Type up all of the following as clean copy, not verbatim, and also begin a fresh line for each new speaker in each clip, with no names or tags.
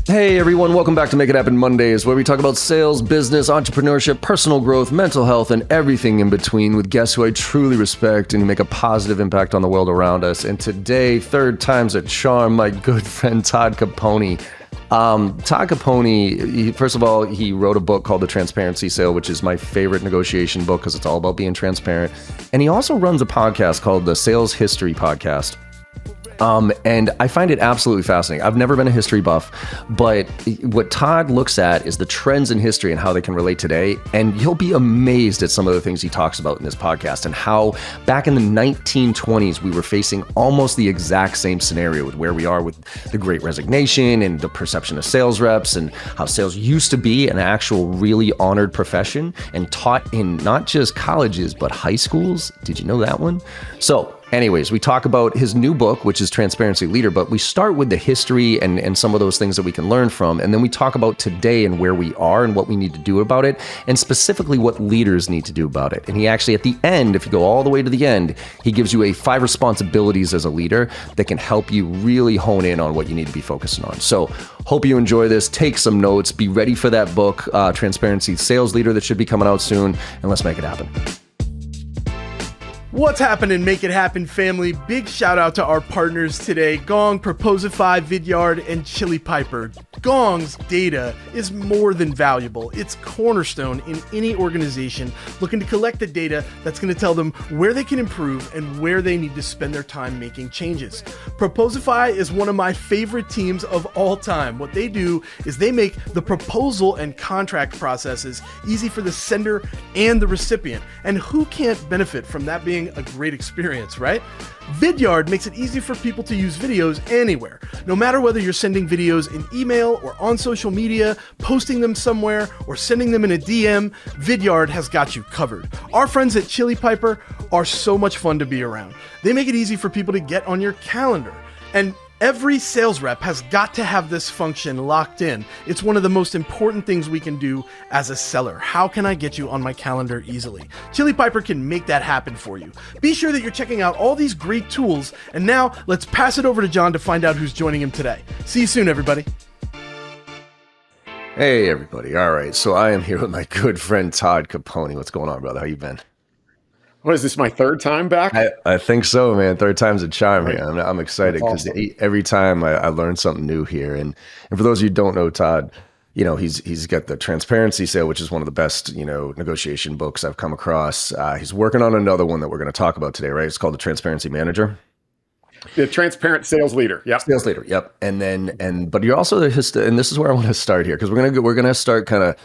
Hey everyone, welcome back to Make It Happen Mondays, where we talk about sales, business, entrepreneurship, personal growth, mental health, and everything in between with guests who I truly respect and who make a positive impact on the world around us. And today, third time's a charm, my good friend Todd Caponi. Todd Caponi, first of all, he wrote a book called The Transparency Sale, which is my favorite negotiation book because it's all about being transparent. And he also runs a podcast called the Sales History Podcast. And I find it absolutely fascinating. I've never been a history buff, but what Todd looks at is the trends in history and how they can relate today. And you'll be amazed at some of the things he talks about in this podcast and how back in the 1920s, we were facing almost the exact same scenario with where we are with the Great Resignation and the perception of sales reps and how sales used to be an actual really honored profession and taught in not just colleges, but high schools. Did you know that one? So anyways, we talk about his new book, which is Transparency Leader, but we start with the history and some of those things that we can learn from. And then we talk about today and where we are and what we need to do about it, and specifically what leaders need to do about it. And he actually, at the end, if you go all the way to the end, he gives you 5 responsibilities as a leader that can help you really hone in on what you need to be focusing on. So hope you enjoy this. Take some notes. Be ready for that book, Transparency Sales Leader, that should be coming out soon. And let's make it happen.
What's happening, Make It Happen family? Big shout out to our partners today, Gong, Proposify, Vidyard, and Chili Piper. Gong's data is more than valuable. It's cornerstone in any organization looking to collect the data that's going to tell them where they can improve and where they need to spend their time making changes. Proposify is one of my favorite teams of all time. What they do is they make the proposal and contract processes easy for the sender and the recipient. And who can't benefit from that being a great experience, right? Vidyard makes it easy for people to use videos anywhere. No matter whether you're sending videos in email or on social media, posting them somewhere, or sending them in a DM, Vidyard has got you covered. Our friends at Chili Piper are so much fun to be around. They make it easy for people to get on your calendar. And every sales rep has got to have this function locked in. It's one of the most important things we can do as a seller. How can I get you on my calendar easily? Chili Piper can make that happen for you. Be sure that you're checking out all these great tools. And now let's pass it over to John to find out who's joining him today. See you soon, everybody.
Hey, everybody. All right. So I am here with my good friend, Todd Caponi. What's going on, brother? How you been?
What is this, my third time back?
I think so, man. Third time's a charm here. I'm excited because every time I learn something new here. And for those of you who don't know Todd, you know, he's got the Transparency Sale, which is one of the best, negotiation books I've come across. He's working on another one that we're going to talk about today, right? It's called The Transparency Manager.
The Transparent Sales Leader. Yep.
Sales Leader. Yep. But you're also and this is where I want to start here, because we're gonna start kind of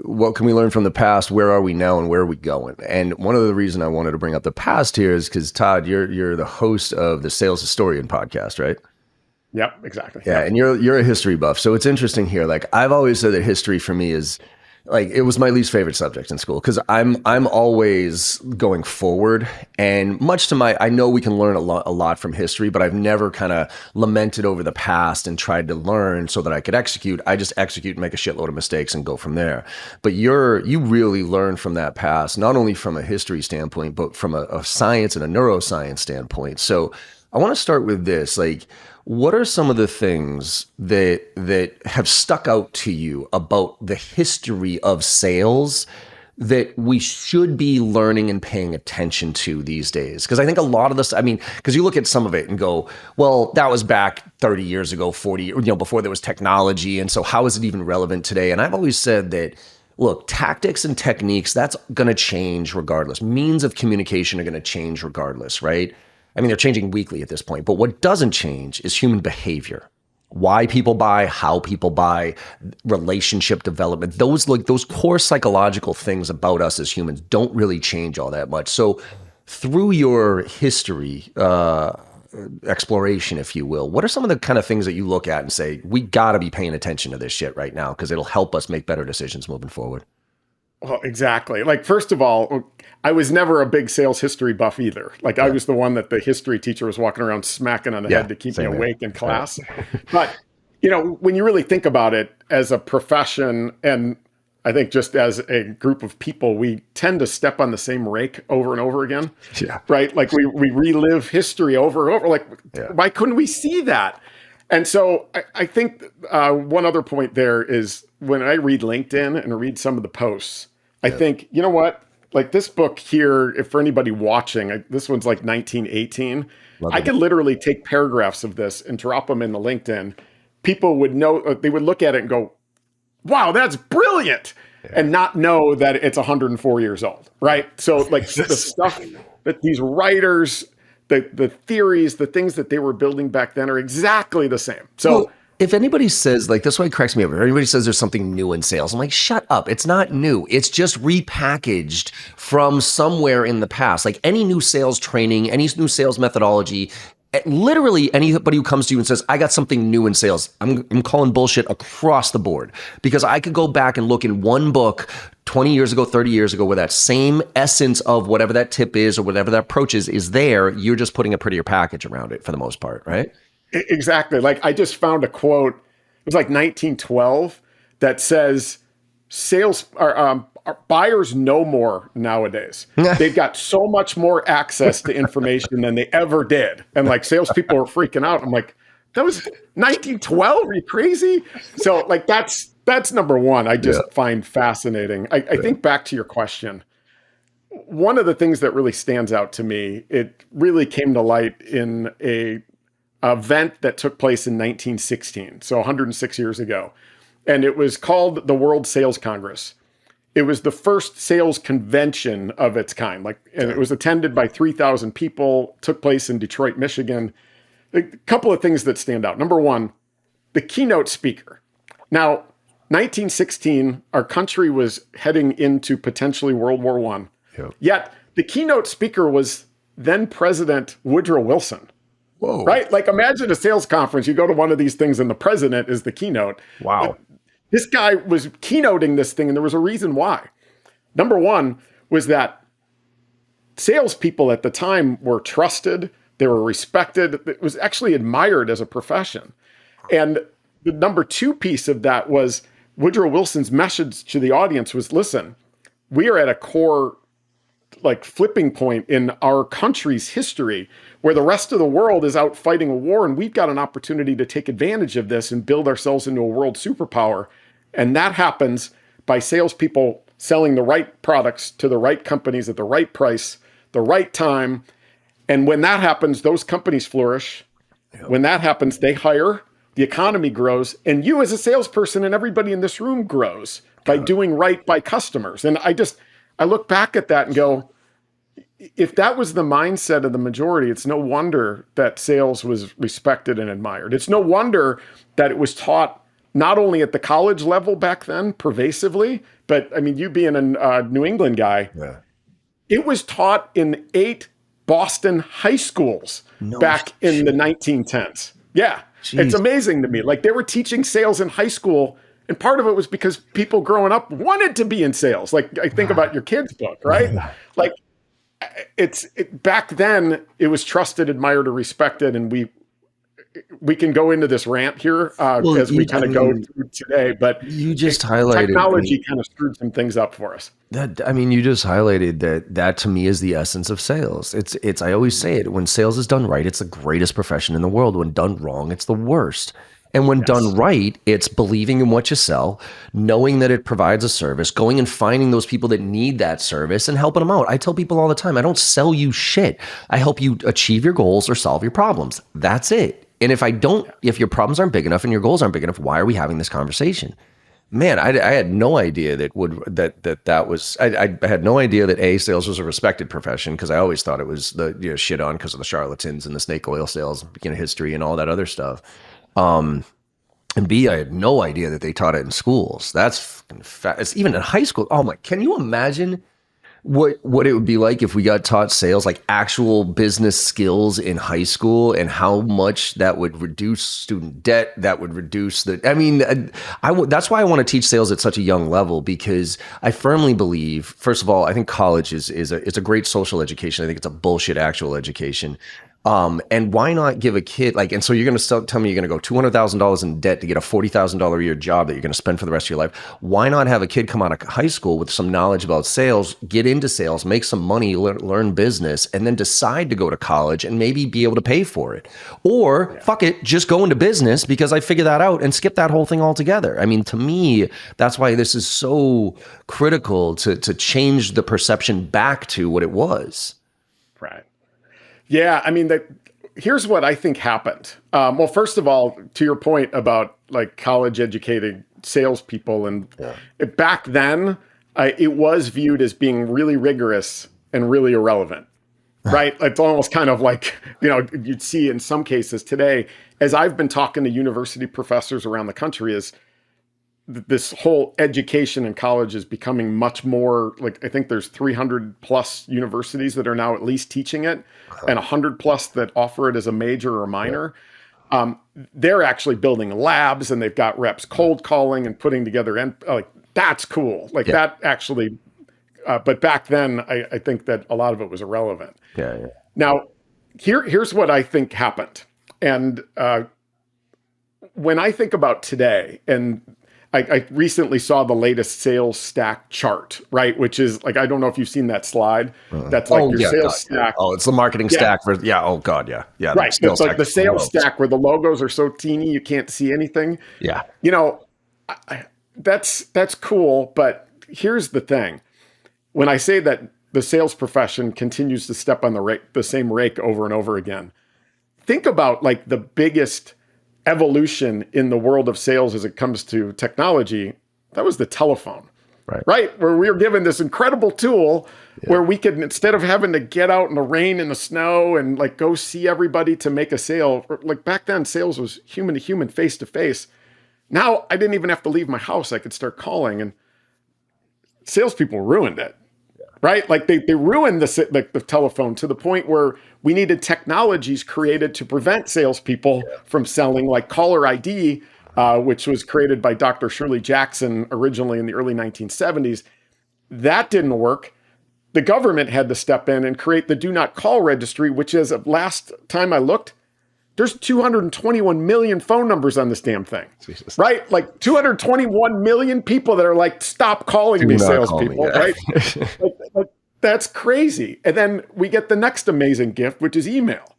what can we learn from the past? Where are we now, and where are we going? And one of the reasons I wanted to bring up the past here is because Todd, you're the host of the Sales Historian podcast, right?
Yep, exactly.
Yeah,
yep.
And you're a history buff, so it's interesting here. Like I've always said that history for me is like it was my least favorite subject in school because I'm always going forward, and much to I know we can learn a lot from history, but I've never kind of lamented over the past and tried to learn so that I could execute. I just execute and make a shitload of mistakes and go from there. But you really learn from that past, not only from a history standpoint, but from a science and a neuroscience standpoint. So I want to start with this, like, what are some of the things that have stuck out to you about the history of sales that we should be learning and paying attention to these days? Because I think a lot of this, because you look at some of it and go, well, that was back 30 years ago, 40, before there was technology. And so how is it even relevant today? And I've always said that, look, tactics and techniques, that's going to change regardless. Means of communication are going to change regardless, right? They're changing weekly at this point, but what doesn't change is human behavior. Why people buy, how people buy, relationship development, those core psychological things about us as humans don't really change all that much. So through your history, exploration, if you will, what are some of the kind of things that you look at and say, we got to be paying attention to this shit right now because it'll help us make better decisions moving forward?
Well, exactly. Like, first of all, I was never a big sales history buff either. Like, I was the one that the history teacher was walking around smacking on the head to keep me awake in class. But, when you really think about it as a profession, and I think just as a group of people, we tend to step on the same rake over and over again. Yeah. Right? Like, we relive history over and over. Like, why couldn't we see that? And so I think one other point there is when I read LinkedIn and read some of the posts, I think, you know what? Like this book here, if for anybody watching, this one's like 1918. I could literally take paragraphs of this and drop them in the LinkedIn. People would know, they would look at it and go, wow, that's brilliant. And not know that it's 104 years old, right? So like the stuff that these writers, the theories, the things that they were building back then are exactly the same. So
well, if anybody says, like, that's why it cracks me up. If anybody says there's something new in sales, I'm like, shut up. It's not new. It's just repackaged from somewhere in the past. Like any new sales training, any new sales methodology, literally anybody who comes to you and says, I got something new in sales, I'm calling bullshit across the board, because I could go back and look in one book 20 years ago, 30 years ago, where that same essence of whatever that tip is or whatever that approach is there. You're just putting a prettier package around it for the most part, right?
Exactly. Like I just found a quote, it was like 1912, that says sales are buyers know more nowadays. They've got so much more access to information than they ever did. And like salespeople were freaking out. I'm like, that was 1912? Are you crazy? So like that's number one. I just find fascinating. I think back to your question. One of the things that really stands out to me, it really came to light in a event that took place in 1916, so 106 years ago. And it was called the World Sales Congress. It was the first sales convention of its kind. And it was attended by 3,000 people, took place in Detroit, Michigan. A couple of things that stand out. Number one, the keynote speaker. Now, 1916, our country was heading into potentially World War I. Yep. Yet the keynote speaker was then President Woodrow Wilson.
Whoa.
Right? Like imagine a sales conference. You go to one of these things and the president is the keynote.
Wow.
But this guy was keynoting this thing, and there was a reason why. Number one was that salespeople at the time were trusted. They were respected. It was actually admired as a profession. And the number two piece of that was Woodrow Wilson's message to the audience was, listen, we are at a core like flipping point in our country's history where the rest of the world is out fighting a war, and we've got an opportunity to take advantage of this and build ourselves into a world superpower. And that happens by salespeople selling the right products to the right companies at the right price, the right time. And when that happens, those companies flourish. Yep. When that happens, they hire, the economy grows, and you as a salesperson and everybody in this room grows by doing right by customers. And I look back at that and go, if that was the mindset of the majority, it's no wonder that sales was respected and admired. It's no wonder that it was taught not only at the college level back then, pervasively, but I mean, you being a New England guy, it was taught in 8 Boston high schools back in the 1910s. Yeah. Jeez. It's amazing to me. Like they were teaching sales in high school. And part of it was because people growing up wanted to be in sales. Like I think about your kid's book, right? Like back then it was trusted, admired, or respected. And we can go into this rant here as we kind of go through today, but
you just highlighted
technology kind of screwed some things up for us.
You just highlighted that to me is the essence of sales. It's I always say it, when sales is done right, it's the greatest profession in the world. When done wrong, it's the worst. And when done right, it's believing in what you sell, knowing that it provides a service, going and finding those people that need that service and helping them out. I tell people all the time, I don't sell you shit. I help you achieve your goals or solve your problems. That's it. And if your problems aren't big enough and your goals aren't big enough, why are we having this conversation? Man, I had no idea that was. I had no idea that sales was a respected profession, because I always thought it was shit on because of the charlatans and the snake oil sales, history and all that other stuff. And B, I had no idea that they taught it in schools. That's it's even in high school. Oh my! Can you imagine what it would be like if we got taught sales, like actual business skills in high school, and how much that would reduce student debt, that would reduce that's why I want to teach sales at such a young level, because I firmly believe, first of all, I think college is a great social education. I think it's a bullshit actual education. And why not give a kid and so you're going to tell me you're going to go $200,000 in debt to get a $40,000 a year job that you're going to spend for the rest of your life. Why not have a kid come out of high school with some knowledge about sales, get into sales, make some money, learn business, and then decide to go to college and maybe be able to pay for it? Or fuck it, just go into business because I figured that out and skip that whole thing altogether. I mean, to me, that's why this is so critical to change the perception back to what it was.
Right. Yeah, I mean, here's what I think happened. Well, first of all, to your point about like college educated salespeople, and back then, it was viewed as being really rigorous and really irrelevant, right? It's almost kind of like, you'd see in some cases today, as I've been talking to university professors around the country, is this whole education in college is becoming much more like, I think there's 300 plus universities that are now at least teaching it, and 100 plus that offer it as a major or minor. They're actually building labs, and they've got reps cold calling and putting together, and that's cool. That actually, but back then I think that a lot of it was irrelevant. Now here's what I think happened. And when I think about today, and I recently saw the latest sales stack chart, right? Which is I don't know if you've seen that slide. That's your sales stack.
Oh, it's the marketing stack for, oh God, yeah.
Right. It's like the sales stack where the logos are so teeny, you can't see anything.
Yeah.
That's cool. But here's the thing. When I say that the sales profession continues to step on the same rake over and over again, think about the biggest evolution in the world of sales as it comes to technology. That was the telephone, right? Where we were given this incredible tool where we could, instead of having to get out in the rain and the snow and go see everybody to make a sale, back then sales was human to human, face to face. Now I didn't even have to leave my house. I could start calling, and salespeople ruined it. Right? They ruined the telephone to the point where we needed technologies created to prevent salespeople from selling, like caller ID, which was created by Dr. Shirley Jackson originally in the early 1970s. That didn't work. The government had to step in and create the do not call registry, which is, last time I looked, there's 221 million phone numbers on this damn thing, right? 221 million people that are stop calling me, salespeople, right? That's crazy. And then we get the next amazing gift, which is email,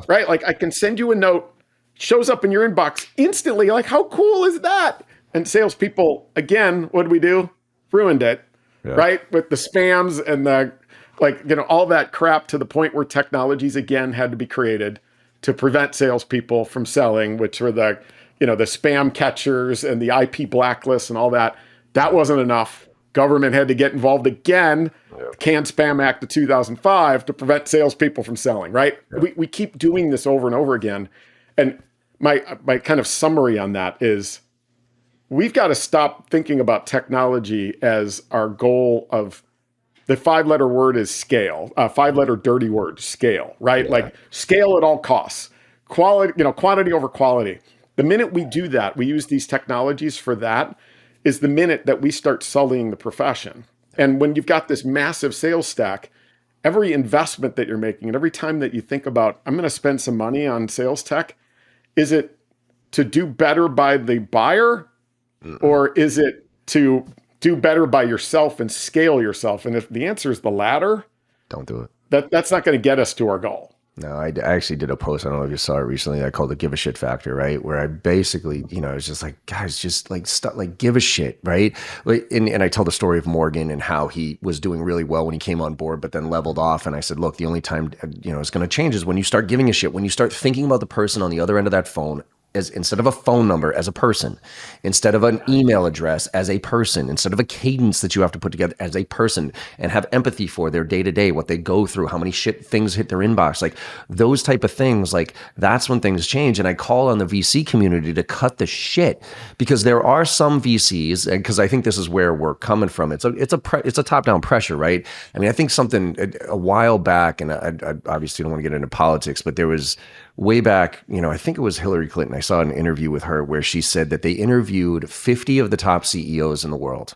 right? I can send you a note, shows up in your inbox instantly. How cool is that? And salespeople, again, what do we do? Ruined it, right? With the spams and all that crap, to the point where technologies again had to be created to prevent salespeople from selling, which were the spam catchers and the IP blacklists and all that. That wasn't enough. Government had to get involved again, Canned Spam Act of 2005, to prevent salespeople from selling, right? We keep doing this over and over again. And my kind of summary on that is, we've got to stop thinking about technology as our goal of, the 5-letter word is scale, 5-letter dirty word, scale, right? Scale at all costs, quantity over quality. The minute we do that, we use these technologies for that, is the minute that we start sullying the profession. And when you've got this massive sales stack, every investment that you're making, and every time that you think about, I'm going to spend some money on sales tech, is it to do better by the buyer, or is it to do better by yourself and scale yourself? And if the answer is the latter,
don't do it.
That's not going to get us to our goal.
No, I actually did a post. I don't know if you saw it recently. I called it "Give a Shit Factor," right? Where I basically, I was just guys, just give a shit, right? And I tell the story of Morgan and how he was doing really well when he came on board, but then leveled off. And I said, look, the only time it's going to change is when you start giving a shit, when you start thinking about the person on the other end of that phone, as instead of a phone number, as a person, instead of an email address, as a person, instead of a cadence that you have to put together, as a person, and have empathy for their day-to-day, what they go through, how many shit things hit their inbox, those type of things, that's when things change. And I call on the VC community to cut the shit, because there are some VCs, and because I think this is where we're coming from. It's a top-down pressure, right? I mean, I think something a while back, and I obviously don't want to get into politics, but there was way back, I think it was Hillary Clinton. I saw an interview with her where she said that they interviewed 50 of the top CEOs in the world.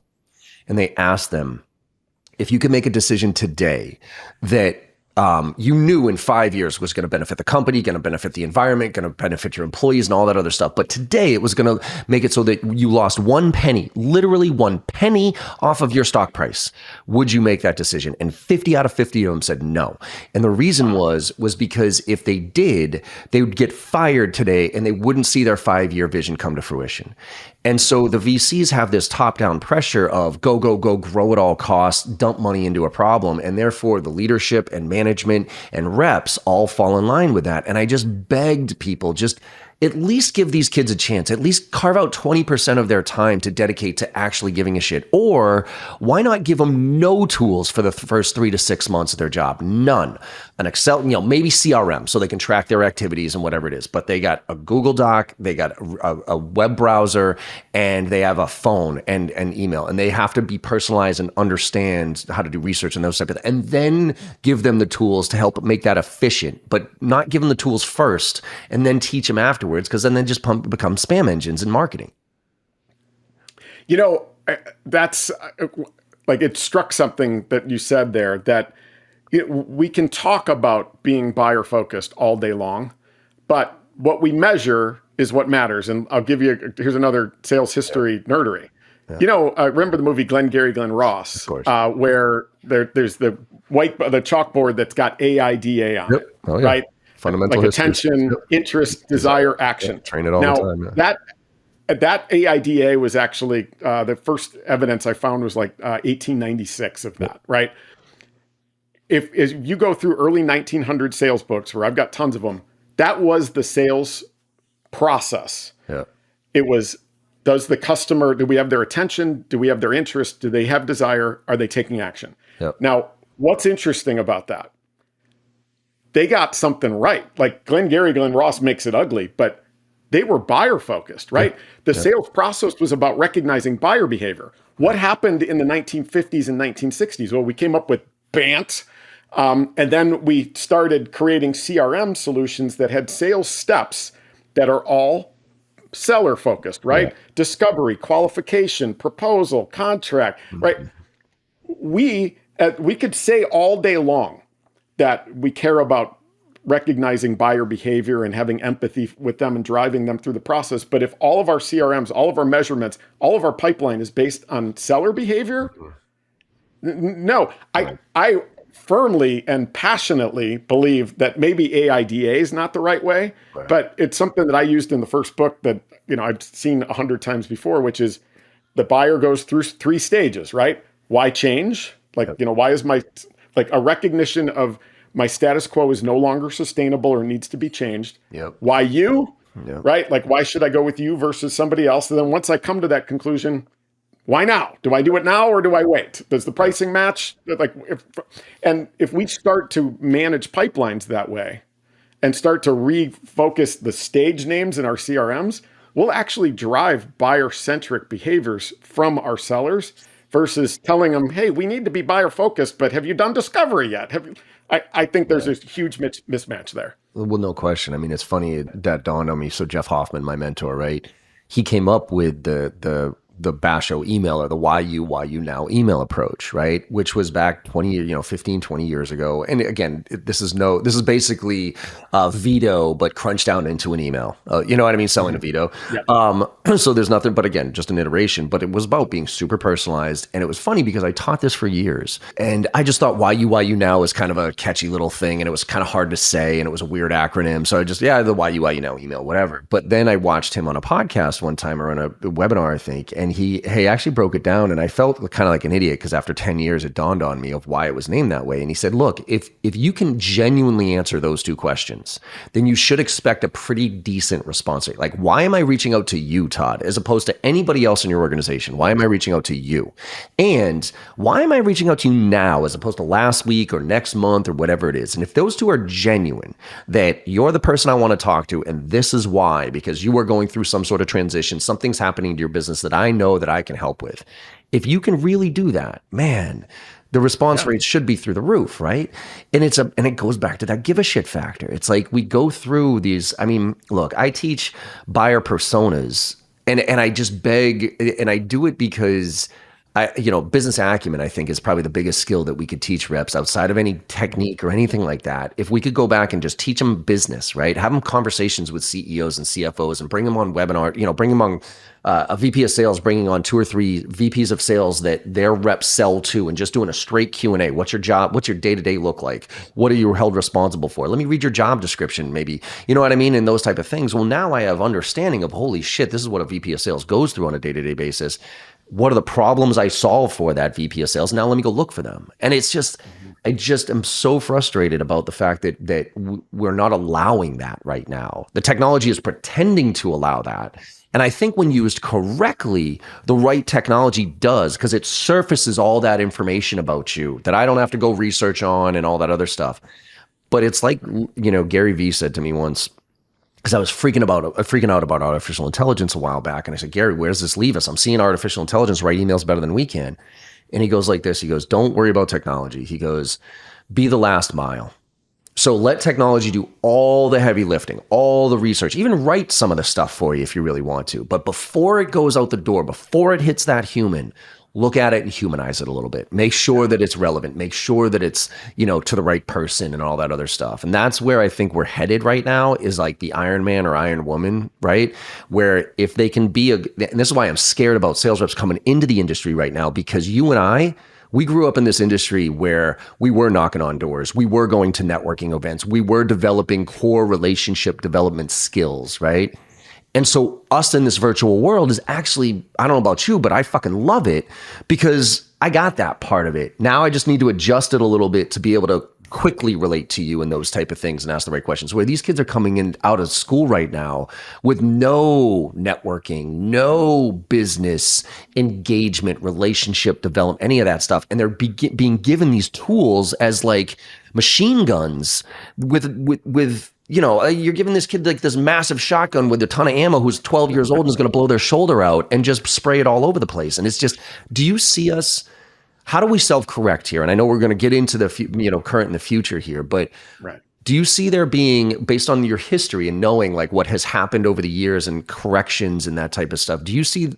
And they asked them, if you could make a decision today that you knew in 5 years was going to benefit the company, going to benefit the environment, going to benefit your employees and all that other stuff. But today it was going to make it so that you lost 1 penny, literally 1 penny off of your stock price. Would you make that decision? And 50 out of 50 of them said no. And the reason was because if they did, they would get fired today and they wouldn't see their 5-year vision come to fruition. And so the VCs have this top-down pressure of go, go, go, grow at all costs, dump money into a problem. And therefore the leadership and management and reps all fall in line with that. And I just begged people, just at least give these kids a chance, at least carve out 20% of their time to dedicate to actually giving a shit. Or why not give them no tools for the first 3 to 6 months of their job? None. An Excel, maybe CRM so they can track their activities and whatever it is. But they got a Google Doc, they got a web browser, and they have a phone and email. And they have to be personalized and understand how to do research and those type of things. And then give them the tools to help make that efficient, but not give them the tools first and then teach them afterwards, because then they just become spam engines in marketing.
That's like, it struck something that you said there, that we can talk about being buyer focused all day long, but what we measure is what matters. And I'll give you, here's another sales history nerdery. Yeah. Remember the movie Glengarry Glen Ross, where there's the chalkboard that's got AIDA on it, right?
Fundamental
like attention, interest, desire, action.
Train it all the time.
Yeah. That AIDA was actually the first evidence I found was like 1896 of that, right? If you go through early 1900 sales books, where I've got tons of them, that was the sales process.
Yeah.
It was, do we have their attention? Do we have their interest? Do they have desire? Are they taking action?
Yep.
Now, what's interesting about that? They got something right. Like Glengarry Glen Ross makes it ugly, but they were buyer focused, right? Yeah. The sales process was about recognizing buyer behavior. What happened in the 1950s and 1960s? Well, we came up with BANT, and then we started creating CRM solutions that had sales steps that are all seller focused, right? Yeah. Discovery, qualification, proposal, contract, right? We could say all day long that we care about recognizing buyer behavior and having empathy with them and driving them through the process. But if all of our CRMs, all of our measurements, all of our pipeline is based on seller behavior, no, I firmly and passionately believe that maybe AIDA is not the right way, but it's something that I used in the first book that, I've seen 100 times before, which is the buyer goes through 3 stages, right? Why change? Why is a recognition of my status quo is no longer sustainable or needs to be changed.
Yep.
Why you?
Yep.
Right? Like, why should I go with you versus somebody else? And then once I come to that conclusion, why now? Do I do it now or do I wait? Does the pricing match? If we start to manage pipelines that way and start to refocus the stage names in our CRMs, we'll actually drive buyer-centric behaviors from our sellers versus telling them, hey, we need to be buyer-focused, but have you done discovery yet? I think there's a huge mismatch there.
Well, no question. I mean, it's funny that dawned on me. So Jeff Hoffman, my mentor, right? He came up with the Basho email, or the why you now email approach, right? Which was back 15, 20 years ago. And again, this is basically Vito, but crunched down into an email. You know what I mean? Selling a Vito. Yeah. So there's nothing, but again, just an iteration, but it was about being super personalized. And it was funny because I taught this for years and I just thought why you now is kind of a catchy little thing. And it was kind of hard to say. And it was a weird acronym. So I just, the why you now email, whatever. But then I watched him on a podcast one time, or on a webinar, I think. And he actually broke it down, and I felt kind of like an idiot because after 10 years, it dawned on me of why it was named that way. And he said, look, if you can genuinely answer those 2 questions, then you should expect a pretty decent response rate. Like, why am I reaching out to you, Todd, as opposed to anybody else in your organization? Why am I reaching out to you? And why am I reaching out to you now as opposed to last week or next month or whatever it is? And if those 2 are genuine, that you're the person I want to talk to, and this is why, because you are going through some sort of transition, something's happening to your business that I know that I can help with. If you can really do that, man, the response rates should be through the roof, right? And it goes back to that give a shit factor. It's like we go through these. I mean, look, I teach buyer personas, and I just beg, and I do it because business acumen, I think, is probably the biggest skill that we could teach reps outside of any technique or anything like that. If we could go back and just teach them business, right? Have them conversations with CEOs and CFOs and bring them on webinar, bring them on a VP of sales, bringing on 2 or 3 VPs of sales that their reps sell to, and just doing a straight Q&A. What's your job? What's your day-to-day look like? What are you held responsible for? Let me read your job description, maybe. You know what I mean? And those type of things. Well, now I have understanding of, holy shit, this is what a VP of sales goes through on a day-to-day basis. What are the problems I solve for that VP of sales? Now let me go look for them. And it's just, I just am so frustrated about the fact that we're not allowing that right now. The technology is pretending to allow that. And I think when used correctly, the right technology does, because it surfaces all that information about you that I don't have to go research on and all that other stuff. But it's like, Gary Vee said to me once, because I was freaking out about artificial intelligence a while back. And I said, Gary, where does this leave us? I'm seeing artificial intelligence write emails better than we can. And he goes like this. He goes, don't worry about technology. He goes, be the last mile. So let technology do all the heavy lifting, all the research, even write some of the stuff for you if you really want to. But before it goes out the door, before it hits that human, look at it and humanize it a little bit. Make sure that it's relevant. Make sure that it's, to the right person and all that other stuff. And that's where I think we're headed right now, is like the Iron Man or Iron Woman, right? Where if they can be and this is why I'm scared about sales reps coming into the industry right now, because you and I, we grew up in this industry where we were knocking on doors. We were going to networking events. We were developing core relationship development skills, right? And so us in this virtual world is actually, I don't know about you, but I fucking love it because I got that part of it. Now I just need to adjust it a little bit to be able to quickly relate to you and those type of things and ask the right questions. Where these kids are coming in out of school right now with no networking, no business engagement, relationship development, any of that stuff. And they're being given these tools as like machine guns with you're giving this kid like this massive shotgun with a ton of ammo who's 12 years old and is going to blow their shoulder out and just spray it all over the place. And it's just, do you see us? How do we self-correct here? And I know we're going to get into the current and the future here, but
right.
Do you see there being, based on your history and knowing like what has happened over the years and corrections and that type of stuff, do you see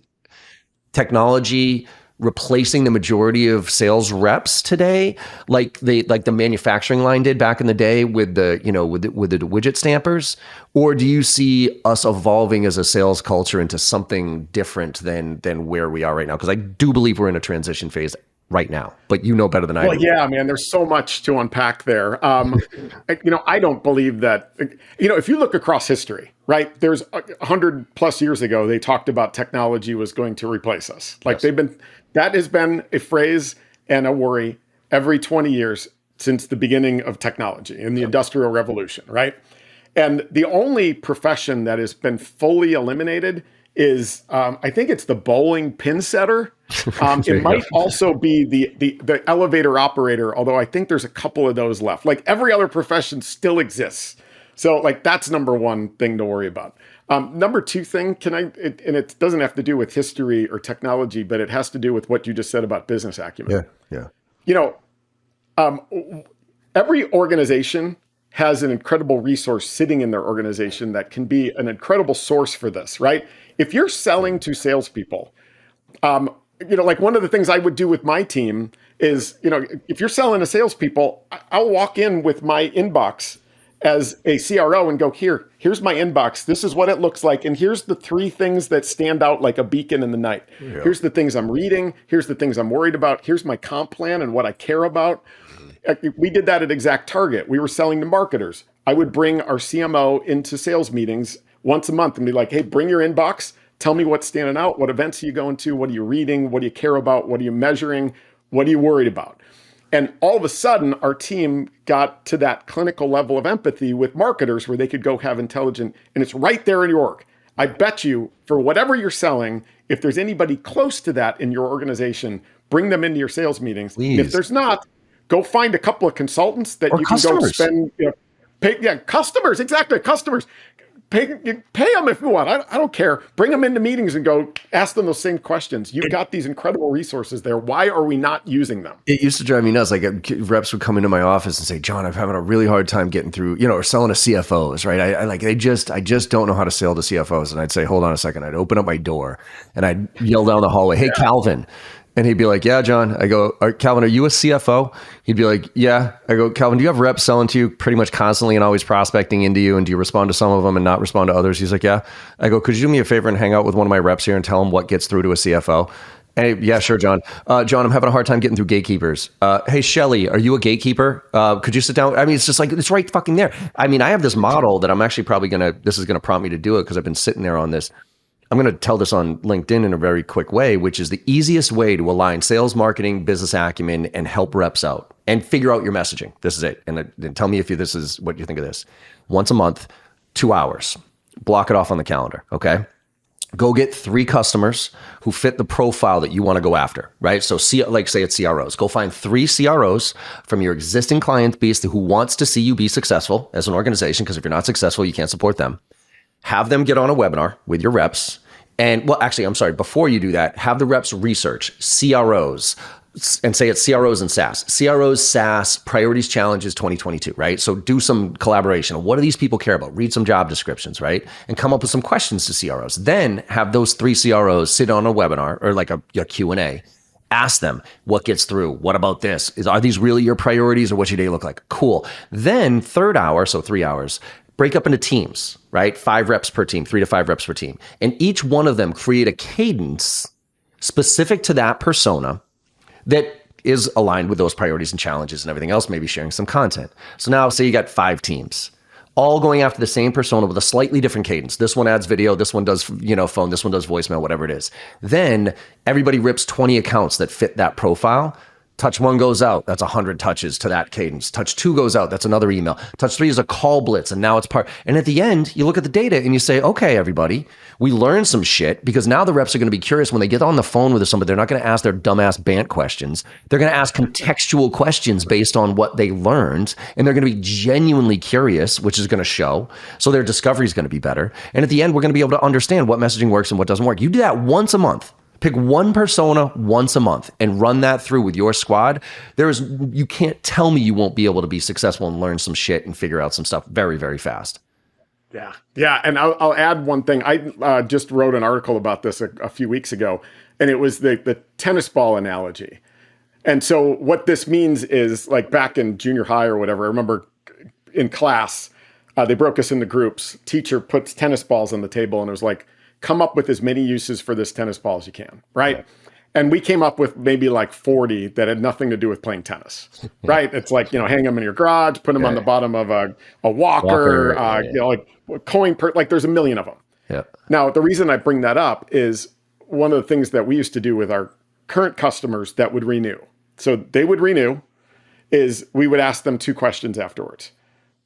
technology replacing the majority of sales reps today, like the manufacturing line did back in the day with the widget stampers? Or do you see us evolving as a sales culture into something different than where we are right now? Because I do believe we're in a transition phase right now, but you know better than I do.
Well, yeah, man, there's so much to unpack there. I don't believe that, if you look across history, right, there's 100 plus years ago, they talked about technology was going to replace us. Like yes. That has been a phrase and a worry every 20 years since the beginning of technology in the Industrial Revolution, right? And the only profession that has been fully eliminated is, I think it's the bowling pin setter. It might also be the elevator operator, although I think there's a couple of those left. Like every other profession still exists. So like that's number one thing to worry about. Number two thing, and it doesn't have to do with history or technology, but it has to do with what you just said about business acumen.
Yeah.
Every organization has an incredible resource sitting in their organization that can be an incredible source for this, right? If you're selling to salespeople, like one of the things I would do with my team is, if you're selling to salespeople, I'll walk in with my inbox as a CRO and go, here's my inbox. This is what it looks like. And here's the 3 things that stand out like a beacon in the night. Yeah. Here's the things I'm reading. Here's the things I'm worried about. Here's my comp plan and what I care about. We did that at Exact Target. We were selling to marketers. I would bring our CMO into sales meetings once a month and be like, hey, bring your inbox. Tell me what's standing out. What events are you going to? What are you reading? What do you care about? What are you measuring? What are you worried about? And all of a sudden, our team got to that clinical level of empathy with marketers where they could go have intelligent, and it's right there in your org. I bet you for whatever you're selling, if there's anybody close to that in your organization, bring them into your sales meetings.
Please.
If there's not, go find a couple of consultants that you can go spend, customers, exactly, customers. Pay them if you want. I don't care. Bring them into meetings and go ask them those same questions. You've got these incredible resources there. Why are we not using them?
It used to drive me nuts. Like reps would come into my office and say, John, I'm having a really hard time getting through, or selling to CFOs, right? I just don't know how to sell to CFOs. And I'd say, hold on a second. I'd open up my door and I'd yell down the hallway, hey, Calvin, And he'd be like, yeah, John. I go, Calvin, are you a CFO? He'd be like, yeah. I go, Calvin, do you have reps selling to you pretty much constantly and always prospecting into you? And do you respond to some of them and not respond to others? He's like, yeah. I go, could you do me a favor and hang out with one of my reps here and tell him what gets through to a CFO? And yeah, sure, John. John, I'm having a hard time getting through gatekeepers. Hey, Shelly, are you a gatekeeper? Could you sit down? I mean, it's just like, it's right fucking there. I mean, I have this model that I'm actually probably this is going to prompt me to do it because I've been sitting there on this. I'm going to tell this on LinkedIn in a very quick way, which is the easiest way to align sales, marketing, business acumen, and help reps out and figure out your messaging. This is it. And then tell me if this is what you think of this. Once a month, 2 hours, block it off on the calendar. Okay. Go get 3 customers who fit the profile that you want to go after, right? So like say it's CROs. Go find 3 CROs from your existing client base who wants to see you be successful as an organization. Because if you're not successful, you can't support them. Have them get on a webinar with your reps. And well, actually, I'm sorry, before you do that, have the reps research CROs and say it's CROs and SaaS. CROs, SaaS, priorities, challenges 2022, right? So do some collaboration. What do these people care about? Read some job descriptions, right? And come up with some questions to CROs. Then have those 3 CROs sit on a webinar or like a Q&A. Ask them what gets through. What about this? Are these really your priorities or what's your day look like? Cool. Then 3rd hour, so 3 hours, break up into teams, right? 5 reps per team, 3 to 5 reps per team. And each one of them create a cadence specific to that persona that is aligned with those priorities and challenges and everything else, maybe sharing some content. So now say you got 5 teams, all going after the same persona with a slightly different cadence. This one adds video, this one does, phone, this one does voicemail, whatever it is. Then everybody rips 20 accounts that fit that profile. Touch 1 goes out, that's 100 touches to that cadence. Touch 2 goes out, that's another email. Touch 3 is a call blitz, and now it's part. And at the end, you look at the data and you say, okay, everybody, we learned some shit because now the reps are going to be curious when they get on the phone with somebody. They're not going to ask their dumbass BANT questions. They're going to ask contextual questions based on what they learned, and they're going to be genuinely curious, which is going to show. So their discovery is going to be better. And at the end, we're going to be able to understand what messaging works and what doesn't work. You do that once a month. Pick one persona once a month and run that through with your squad. You can't tell me you won't be able to be successful and learn some shit and figure out some stuff very, very fast.
Yeah. Yeah. And I'll add one thing. I just wrote an article about this a few weeks ago, and it was the tennis ball analogy. And so what this means is, like back in junior high or whatever, I remember in class, they broke us into groups. Teacher puts tennis balls on the table and it was like, come up with as many uses for this tennis ball as you can, right? And we came up with maybe like 40 that had nothing to do with playing tennis, right? It's like, hang them in your garage, put them on the bottom of a walker, like coin, like there's a million of them.
Yeah.
Now, the reason I bring that up is one of the things that we used to do with our current customers that would renew. So they would renew is we would ask them 2 questions afterwards.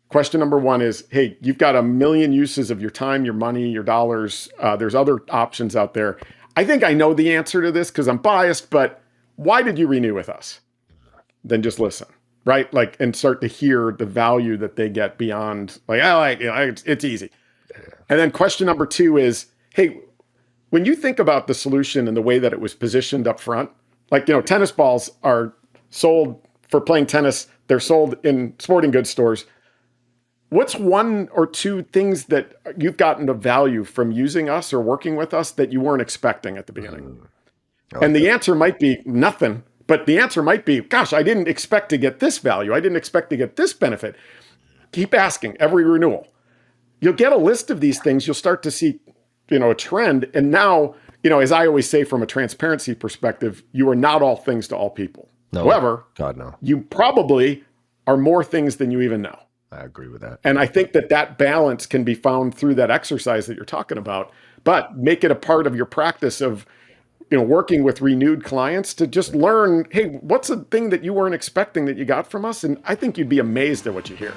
Question number 1 is, hey, you've got a million uses of your time, your money, your dollars. There's other options out there. I think I know the answer to this because I'm biased, but why did you renew with us? Then just listen, right? Like, and start to hear the value that they get beyond like, it's easy. And then question number 2 is, hey, when you think about the solution and the way that it was positioned up front, like, tennis balls are sold for playing tennis. They're sold in sporting goods stores. What's 1 or 2 things that you've gotten to value from using us or working with us that you weren't expecting at the beginning? And the answer might be nothing, but the answer might be, gosh, I didn't expect to get this value. I didn't expect to get this benefit. Keep asking every renewal. You'll get a list of these things. You'll start to see, a trend. And now, as I always say, from a transparency perspective, you are not all things to all people.
No,
however,
God, no.
You probably are more things than you even know.
I agree with that.
And I think that balance can be found through that exercise that you're talking about, but make it a part of your practice of, working with renewed clients to just learn, hey, what's a thing that you weren't expecting that you got from us? And I think you'd be amazed at what you hear.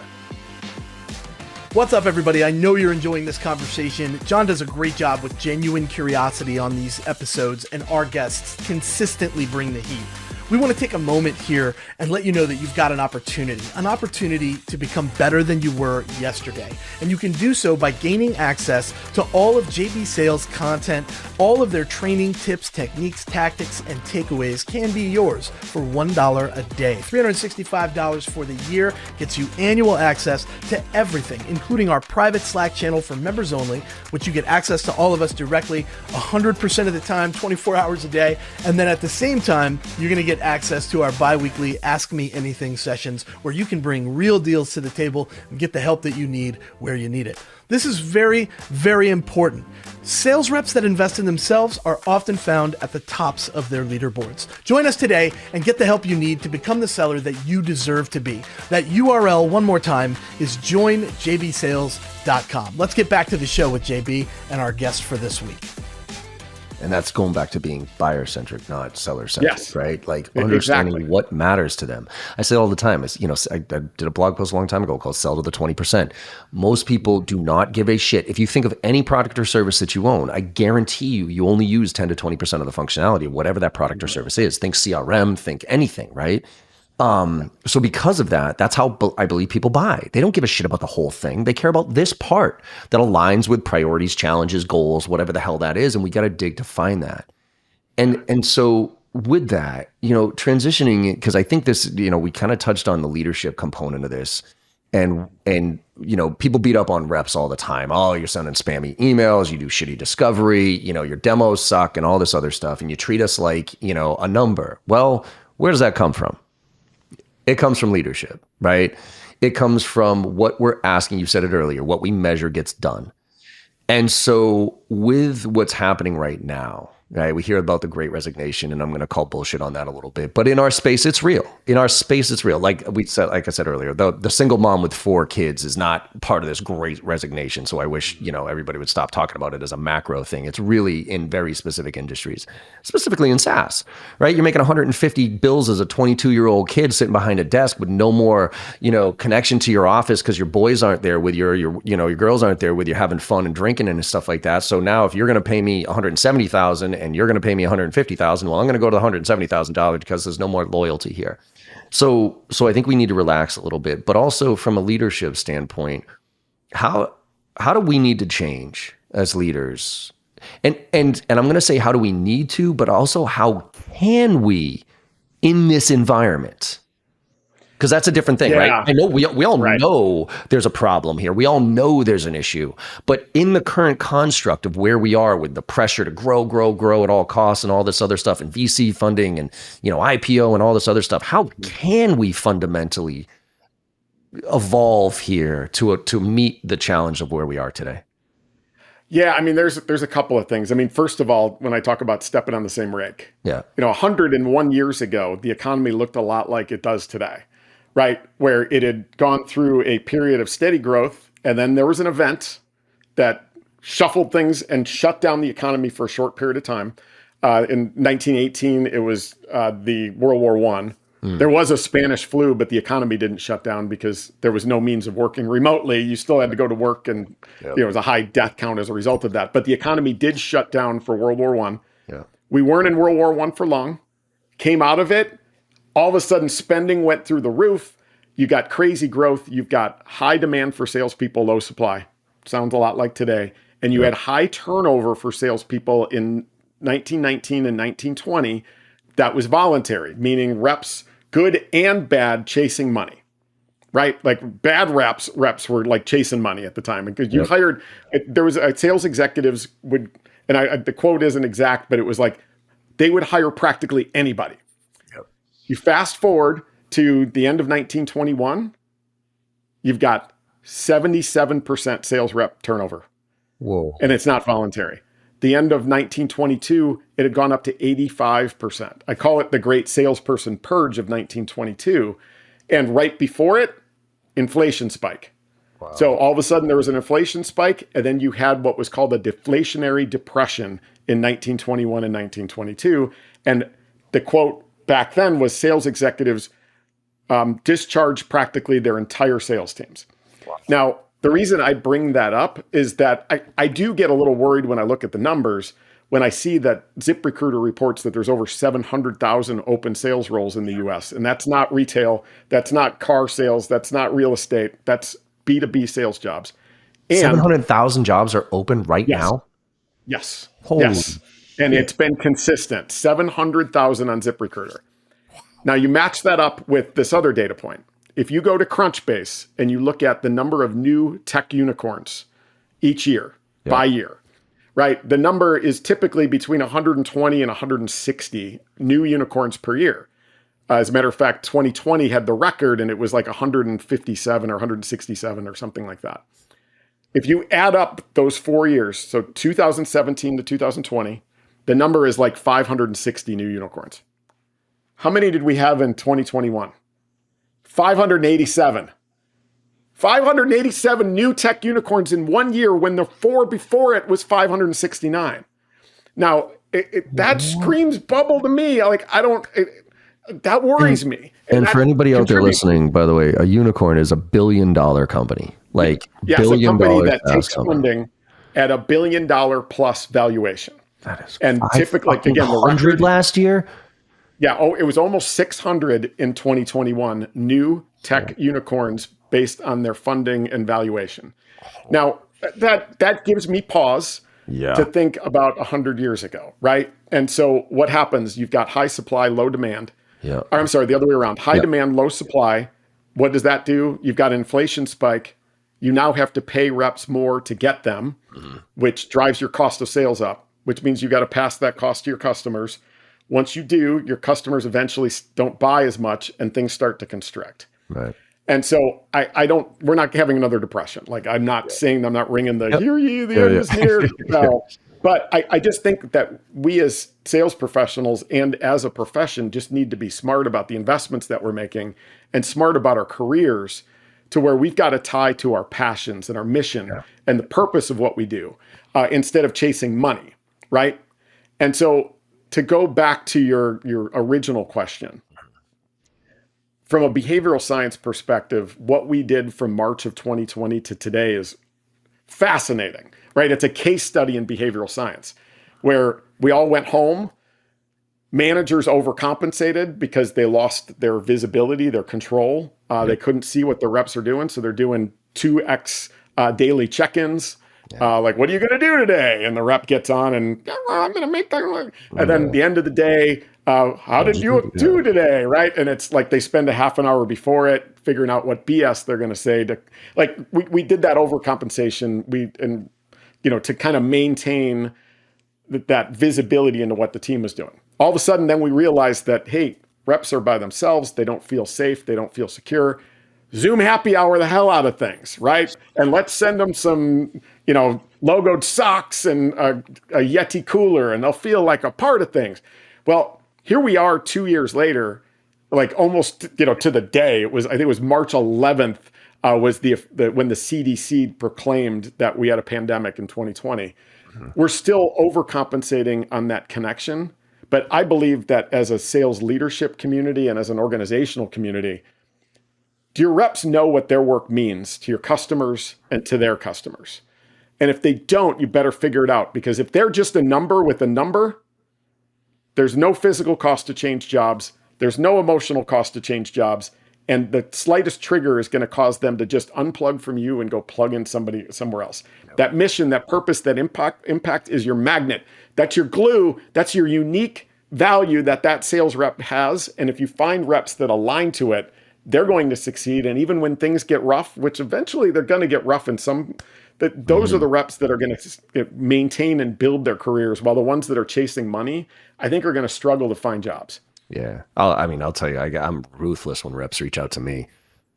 What's up, everybody? I know you're enjoying this conversation. John does a great job with genuine curiosity on these episodes, and our guests consistently bring the heat. We want to take a moment here and let you know that you've got an opportunity to become better than you were yesterday. And you can do so by gaining access to all of JB Sales content. All of their training, tips, techniques, tactics, and takeaways can be yours for $1 a day. $365 for the year gets you annual access to everything, including our private Slack channel for members only, which you get access to all of us directly 100% of the time, 24 hours a day. And then at the same time, you're going to get access to our bi-weekly Ask Me Anything sessions where you can bring real deals to the table and get the help that you need where you need it. This is very, very important. Sales reps that invest in themselves are often found at the tops of their leaderboards. Join us today and get the help you need to become the seller that you deserve to be. That URL, one more time, is joinjbsales.com. Let's get back to the show with JB and our guest for this week.
And that's going back to being buyer-centric, not seller-centric,
yes.
Right? Like understanding what matters to them. I say all the time, is, I did a blog post a long time ago called Sell to the 20%. Most people do not give a shit. If you think of any product or service that you own, I guarantee you only use 10 to 20% of the functionality of whatever that product or service is. Think CRM, think anything, right? So because of that, that's how I believe people buy. They don't give a shit about the whole thing. They care about this part that aligns with priorities, challenges, goals, whatever the hell that is. And we got to dig to find that. And so with that, transitioning, because I think this, we kind of touched on the leadership component of this, and people beat up on reps all the time. Oh, you're sending spammy emails, you do shitty discovery, your demos suck and all this other stuff. And you treat us like, a number. Well, where does that come from? It comes from leadership, right? It comes from what we're asking. You said it earlier, what we measure gets done. And so with what's happening right now, right, we hear about the Great Resignation, and I'm going to call bullshit on that a little bit. But in our space, it's real. Like I said earlier, the single mom with 4 kids is not part of this Great Resignation. So I wish, everybody would stop talking about it as a macro thing. It's really in very specific industries, specifically in SaaS, right? You're making 150 bills as a 22-year-old kid sitting behind a desk with no more, connection to your office because your boys aren't there with your girls aren't there with you having fun and drinking and stuff like that. So now if you're going to pay me $170,000 and you're going to pay me $150,000, well, I'm going to go to $170,000 because there's no more loyalty here. So I think we need to relax a little bit, but also from a leadership standpoint, how do we need to change as leaders? And I'm going to say, how do we need to, but also how can we in this environment? Because that's a different thing, right? I know we all know there's a problem here. We all know there's an issue. But in the current construct of where we are with the pressure to grow at all costs and all this other stuff and VC funding and, IPO and all this other stuff, how can we fundamentally evolve here to meet the challenge of where we are today?
Yeah, there's a couple of things. First of all, when I talk about stepping on the same rake, 101 years ago, the economy looked a lot like it does today. Right, where it had gone through a period of steady growth, and then there was an event that shuffled things and shut down the economy for a short period of time. In 1918, it was the World War I. There was a Spanish flu, but the economy didn't shut down because there was no means of working remotely. You still had to go to work, and there was a high death count as a result of that. But the economy did shut down for World War I. Yeah. We weren't in World War I for long. Came out of it. All of a sudden, spending went through the roof. You got crazy growth. You've got high demand for salespeople, low supply. Sounds a lot like today. And you had high turnover for salespeople in 1919 and 1920. That was voluntary, meaning reps, good and bad, chasing money, right? Like bad reps were like chasing money at the time. Because you hired, there was sales executives would, and the quote isn't exact, but it was like they would hire practically anybody. You fast forward to the end of 1921, you've got 77% sales rep turnover.
Whoa.
And it's not voluntary. The end of 1922, it had gone up to 85%. I call it the great salesperson purge of 1922. And right before it, inflation spike. Wow. So all of a sudden there was an inflation spike, and then you had what was called a deflationary depression in 1921 and 1922. And the quote back then was sales executives discharged practically their entire sales teams. Wow. Now, the reason I bring that up is that I do get a little worried when I look at the numbers when I see that ZipRecruiter reports that there's over 700,000 open sales roles in the US, and that's not retail, that's not car sales, that's not real estate, that's B2B sales jobs.
And 700,000 jobs are open right now?
Yes.
Holy
yes. And it's been consistent, 700,000 on ZipRecruiter. Now you match that up with this other data point. If you go to Crunchbase and you look at the number of new tech unicorns each year, by year, right? The number is typically between 120 and 160 new unicorns per year. As a matter of fact, 2020 had the record and it was like 157 or 167 or something like that. If you add up those 4 years, so 2017 to 2020, the number is like 560 new unicorns. How many did we have in 2021? 587. 587 new tech unicorns in 1 year when the 4 before it was 569. Now, that screams bubble to me. Like, that worries me.
And for anybody out there listening, by the way, a unicorn is $1 billion company. Like,
yes, a company that takes funding at $1 billion plus valuation.
That is,
and typically, again, the
100 last year.
Yeah, it was almost 600 in 2021 new tech unicorns based on their funding and valuation. Now, that gives me pause to think about 100 years ago, right? And so what happens? You've got high supply, low demand.
Yeah.
Or I'm sorry, the other way around. High demand, low supply. What does that do? You've got an inflation spike. You now have to pay reps more to get them, which drives your cost of sales up, which means you got to pass that cost to your customers. Once you do, your customers eventually don't buy as much and things start to constrict.
Right.
And so we're not having another depression. Like, I'm not saying, I'm not ringing the, hear ye, the end is near. No. But I just think that we as sales professionals and as a profession just need to be smart about the investments that we're making and smart about our careers to where we've got to tie to our passions and our mission and the purpose of what we do instead of chasing money, right? And so to go back to your original question, from a behavioral science perspective, what we did from March of 2020 to today is fascinating, right? It's a case study in behavioral science where we all went home. Managers overcompensated because they lost their visibility, their control. They couldn't see what the reps are doing. So they're doing 2x daily check-ins. Like, what are you going to do today? And the rep gets on and I'm going to make that. And then at the end of the day, how did you do today? Right. And it's like they spend a half an hour before it figuring out what BS they're going to say to, like, we did that overcompensation. To kind of maintain that visibility into what the team is doing. All of a sudden, then we realized that, hey, reps are by themselves. They don't feel safe. They don't feel secure. Zoom happy hour the hell out of things, right? And let's send them some, logoed socks and a Yeti cooler, and they'll feel like a part of things. Well, here we are 2 years later, like almost, to the day. I think it was March 11th was when the CDC proclaimed that we had a pandemic in 2020. We're still overcompensating on that connection. But I believe that as a sales leadership community and as an organizational community, do your reps know what their work means to your customers and to their customers? And if they don't, you better figure it out, because if they're just a number with a number, there's no physical cost to change jobs. There's no emotional cost to change jobs. And the slightest trigger is going to cause them to just unplug from you and go plug in somebody somewhere else. That mission, that purpose, that impact is your magnet. That's your glue. That's your unique value that sales rep has. And if you find reps that align to it, they're going to succeed. And even when things get rough, which eventually they're going to get rough in some, those are the reps that are going to maintain and build their careers, while the ones that are chasing money, I think, are going to struggle to find jobs.
Yeah. I'll tell you, I'm ruthless when reps reach out to me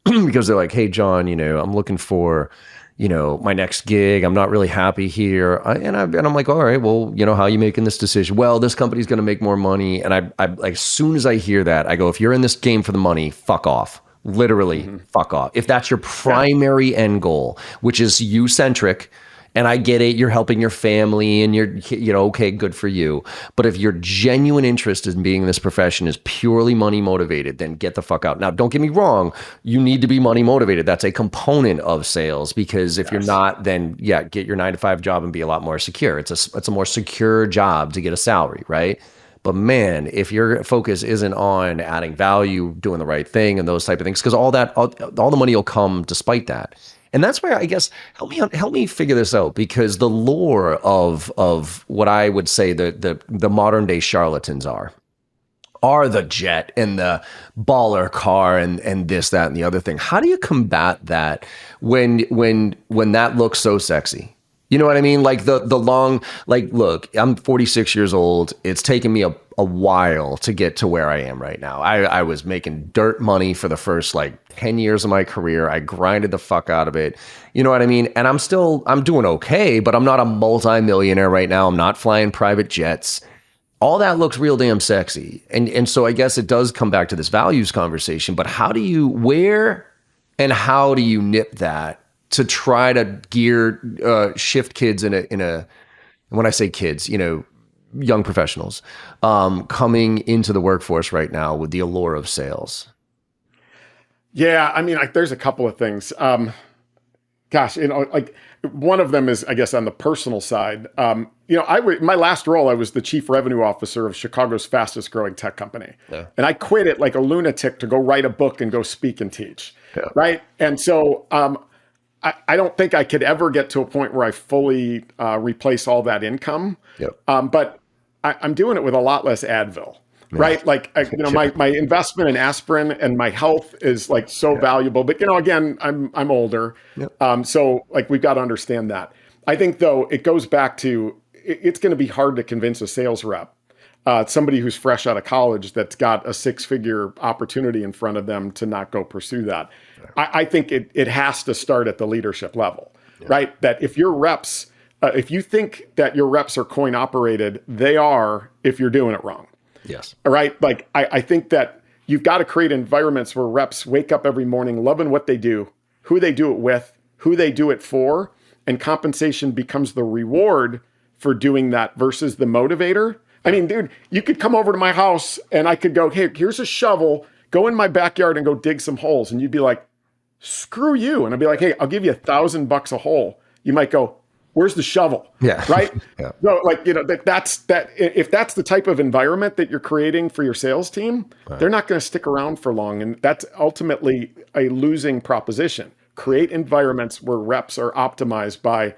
because they're like, hey, John, I'm looking for, my next gig. I'm not really happy here. And I'm like, all right, well, how are you making this decision? Well, this company's going to make more money. And I like, as soon as I hear that, I go, if you're in this game for the money, fuck off. Literally, fuck off. If that's your primary end goal, which is you-centric, And I get it, you're helping your family and you're, okay, good for you. But if your genuine interest in being in this profession is purely money motivated, then get the fuck out. Now, don't get me wrong, you need to be money motivated. That's a component of sales, because if you're not, then get your 9-to-5 job and be a lot more secure. It's a more secure job to get a salary, right? But man, if your focus isn't on adding value, doing the right thing, and those type of things, because all the money will come despite that. And that's where, I guess, help me figure this out, because the lore of what I would say the modern day charlatans are the jet and the baller car and this, that, and the other thing. How do you combat that when that looks so sexy? You know what I mean? Like the long, like, look, I'm 46 years old. It's taken me a while to get to where I am right now. I was making dirt money for the first 10 years of my career. I grinded the fuck out of it. You know what I mean? And I'm doing okay, but I'm not a multi-millionaire right now. I'm not flying private jets. All that looks real damn sexy. And so I guess it does come back to this values conversation, but where and how do you nip that to try to shift kids in a, when I say kids, young professionals, coming into the workforce right now with the allure of sales?
Yeah. I mean, there's a couple of things. One of them is, I guess, on the personal side. My last role, I was the chief revenue officer of Chicago's fastest growing tech company. Yeah. And I quit it like a lunatic to go write a book and go speak and teach. Yeah. Right. And so, I don't think I could ever get to a point where I fully replace all that income. Yep. But I'm doing it with a lot less Advil, right? My investment in aspirin and my health is so valuable. But again, I'm older, so we've got to understand that. I think though it goes back to it's going to be hard to convince a sales rep, somebody who's fresh out of college that's got a 6-figure opportunity in front of them, to not go pursue that. I think it has to start at the leadership level, right? That if your reps, if you think that your reps are coin operated, they are if you're doing it wrong.
Yes.
All right. I think that you've got to create environments where reps wake up every morning loving what they do, who they do it with, who they do it for, and compensation becomes the reward for doing that versus the motivator. I mean, dude, you could come over to my house and I could go, hey, here's a shovel, go in my backyard and go dig some holes. And you'd be like, screw you. And I'd be like, hey, I'll give you $1,000 a hole. You might go, where's the shovel?
Yeah.
Right.
Yeah.
So that's if that's the type of environment that you're creating for your sales team, right, they're not going to stick around for long. And that's ultimately a losing proposition. Create environments where reps are optimized by,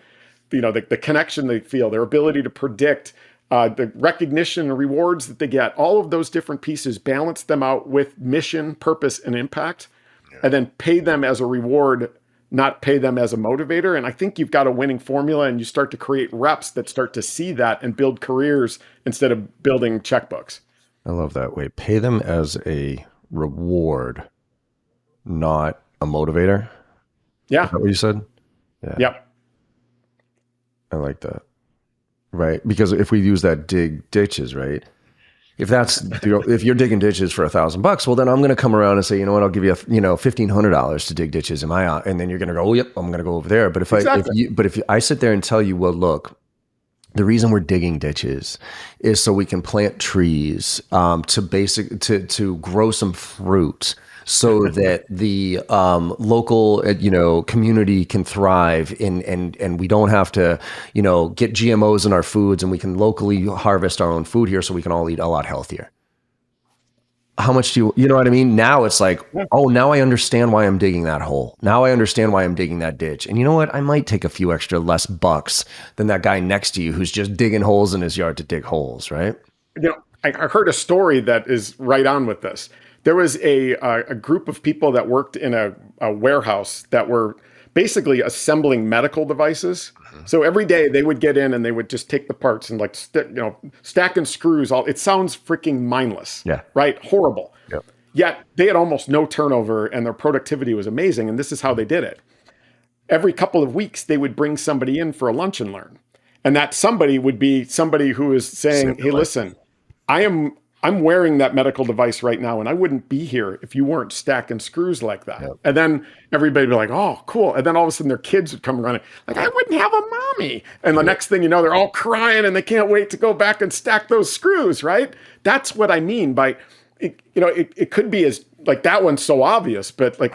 the connection they feel, their ability to predict, the recognition and rewards that they get, all of those different pieces, balance them out with mission, purpose, and impact, and then pay them as a reward, not pay them as a motivator. And I think you've got a winning formula, and you start to create reps that start to see that and build careers instead of building checkbooks.
I love that way. Pay them as a reward, not a motivator.
Yeah.
Is that what you said? Yeah.
Yep.
I like that. Right. Because if we use that dig ditches, right? If you're digging ditches for $1,000, well, then I'm going to come around and say, you know what, I'll give you $1,500 to dig ditches. Am I out? And then you're going to go, oh, yep, I'm going to go over there. But if I sit there and tell you, well, look, the reason we're digging ditches is so we can plant trees, to grow some fruit, so that the local community can thrive, and we don't have to get GMOs in our foods, and we can locally harvest our own food here, so we can all eat a lot healthier. How much do you know what I mean? Now it's like, oh, now I understand why I'm digging that hole. Now I understand why I'm digging that ditch. And you know what? I might take a few extra less bucks than that guy next to you who's just digging holes in his yard to dig holes, right?
I heard a story that is right on with this. There was a group of people that worked in a warehouse that were basically assembling medical devices. Mm-hmm. So every day they would get in and they would just take the parts and stacking screws. It sounds freaking mindless.
Yeah.
Right. Horrible.
Yep.
Yet they had almost no turnover and their productivity was amazing. And this is how they did it. Every couple of weeks, they would bring somebody in for a lunch and learn. And that somebody would be somebody who is saying, hey, listen, I am I'm wearing that medical device right now, and I wouldn't be here if you weren't stacking screws like that. Yep. And then everybody would be like, oh, cool. And then all of a sudden their kids would come running, like, I wouldn't have a mommy. And the next thing you know, they're all crying and they can't wait to go back and stack those screws, right? That's what I mean by, it could be as, like, that one's so obvious, but like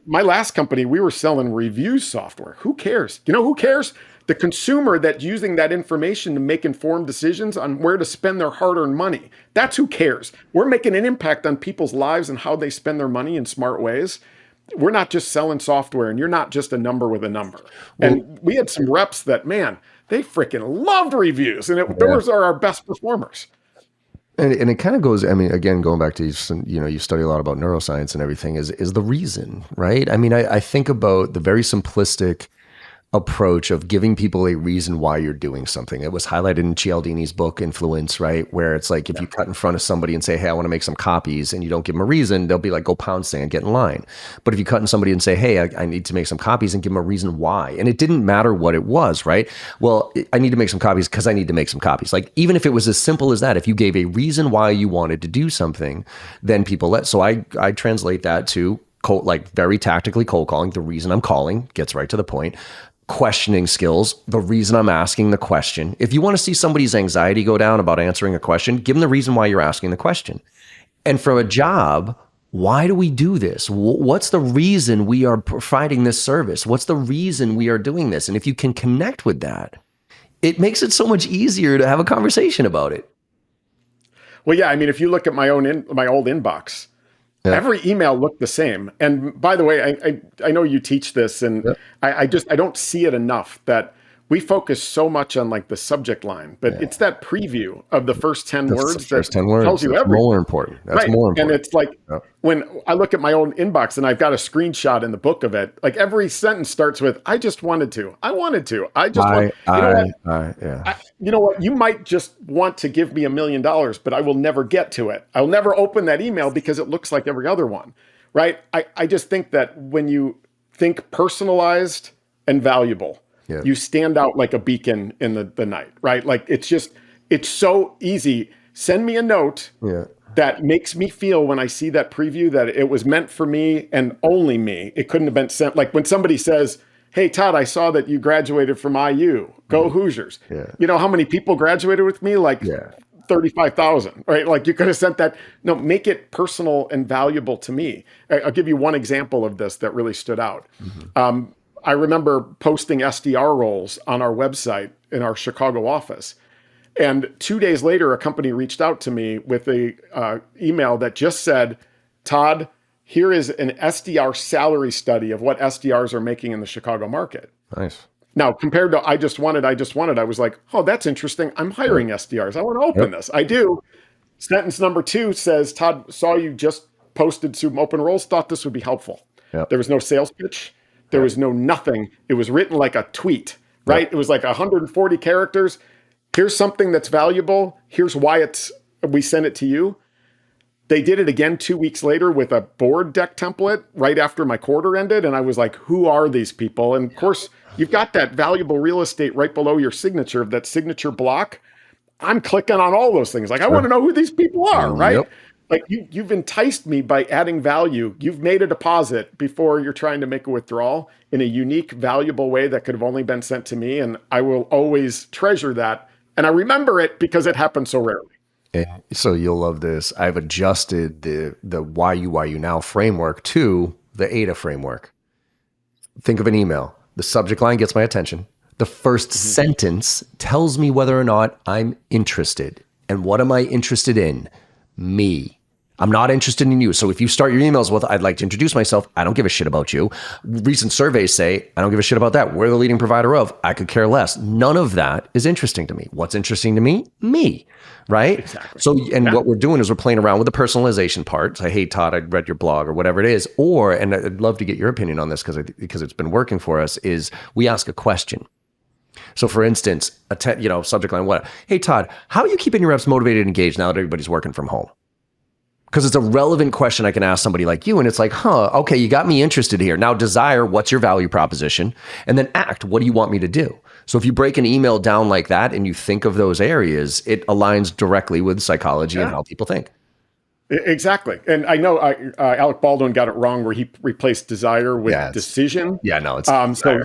my last company, we were selling review software. Who cares? You know who cares? The consumer that's using that information to make informed decisions on where to spend their hard-earned money. That's who cares. We're making an impact on people's lives and how they spend their money in smart ways. We're not just selling software, and you're not just a number with a number. And we had some reps that, man, they freaking loved reviews, and those are our best performers.
And it kind of goes, I mean, again, going back to, you study a lot about neuroscience and everything, is the reason, right? I mean, I think about the very simplistic approach of giving people a reason why you're doing something. It was highlighted in Cialdini's book, Influence, right? Where it's like, if you cut in front of somebody and say, hey, I want to make some copies, and you don't give them a reason, they'll be like, go pound sand, get in line. But if you cut in somebody and say, hey, I need to make some copies, and give them a reason why. And it didn't matter what it was, right? Well, I need to make some copies because I need to make some copies. Like, even if it was as simple as that, if you gave a reason why you wanted to do something, then people so I translate that to very tactically cold calling. The reason I'm calling gets right to the point. Questioning skills, the reason I'm asking the question. If you want to see somebody's anxiety go down about answering a question, give them the reason why you're asking the question. And from a job, why do we do this? What's the reason we are providing this service? What's the reason we are doing this? And if you can connect with that, it makes it so much easier to have a conversation about it.
Well, yeah, I mean, if you look at my old inbox, every email looked the same. And by the way, I know you teach this, and I don't see it enough that we focus so much on like the subject line, but it's that preview of the first 10 words that tells you everything.
More important. That's more important.
And it's like when I look at my own inbox and I've got a screenshot in the book of it, like every sentence starts with, I just wanted to. I wanted to. I just you know what? You might just want to give me $1 million, but I will never get to it. I'll never open that email because it looks like every other one, right? I just think that when you think personalized and valuable, you stand out like a beacon in the night, right? Like it's so easy. Send me a note that makes me feel when I see that preview that it was meant for me and only me. It couldn't have been sent. Like when somebody says, hey, Todd, I saw that you graduated from IU. Go Hoosiers. Yeah. You know how many people graduated with me? Like 35,000, right? Like you could have sent that. No, make it personal and valuable to me. I'll give you one example of this that really stood out. Mm-hmm. I remember posting SDR roles on our website in our Chicago office. And 2 days later, a company reached out to me with a email that just said, Todd, here is an SDR salary study of what SDRs are making in the Chicago market.
Nice.
Now, compared to I just wanted, I was like, oh, that's interesting. I'm hiring SDRs. I want to open this. I do. Sentence number 2 says, Todd, saw you just posted some open roles, thought this would be helpful. Yep. There was no sales pitch. There was no nothing. It was written like a tweet, right? It was like 140 characters. Here's something that's valuable. Here's why we sent it to you. They did it again 2 weeks later with a board deck template right after my quarter ended. And I was like, who are these people? And of course, you've got that valuable real estate right below your signature, that signature block. I'm clicking on all those things. Like, I want to know who these people are, right? Yep. Like you've enticed me by adding value. You've made a deposit before you're trying to make a withdrawal in a unique, valuable way that could have only been sent to me. And I will always treasure that. And I remember it because it happens so rarely.
And so you'll love this. I've adjusted the why you now framework to the ADA framework. Think of an email. The subject line gets my attention. The first sentence tells me whether or not I'm interested. And what am I interested in? Me. I'm not interested in you. So if you start your emails with, I'd like to introduce myself, I don't give a shit about you. Recent surveys say, I don't give a shit about that. We're the leading provider of, I could care less. None of that is interesting to me. What's interesting to me? Me. Right? Exactly. So, and what we're doing is we're playing around with the personalization part. Say, hey, Todd, I read your blog or whatever it is. Or, and I'd love to get your opinion on this because it's been working for us, is we ask a question. So for instance, subject line, what? Hey, Todd, how are you keeping your reps motivated and engaged now that everybody's working from home? Because it's a relevant question I can ask somebody like you. And it's like, okay, you got me interested here. Now desire, what's your value proposition? And then act, what do you want me to do? So if you break an email down like that and you think of those areas, it aligns directly with psychology and how people think.
Exactly. And I know Alec Baldwin got it wrong where he replaced desire with decision.
Yeah, no, it's
so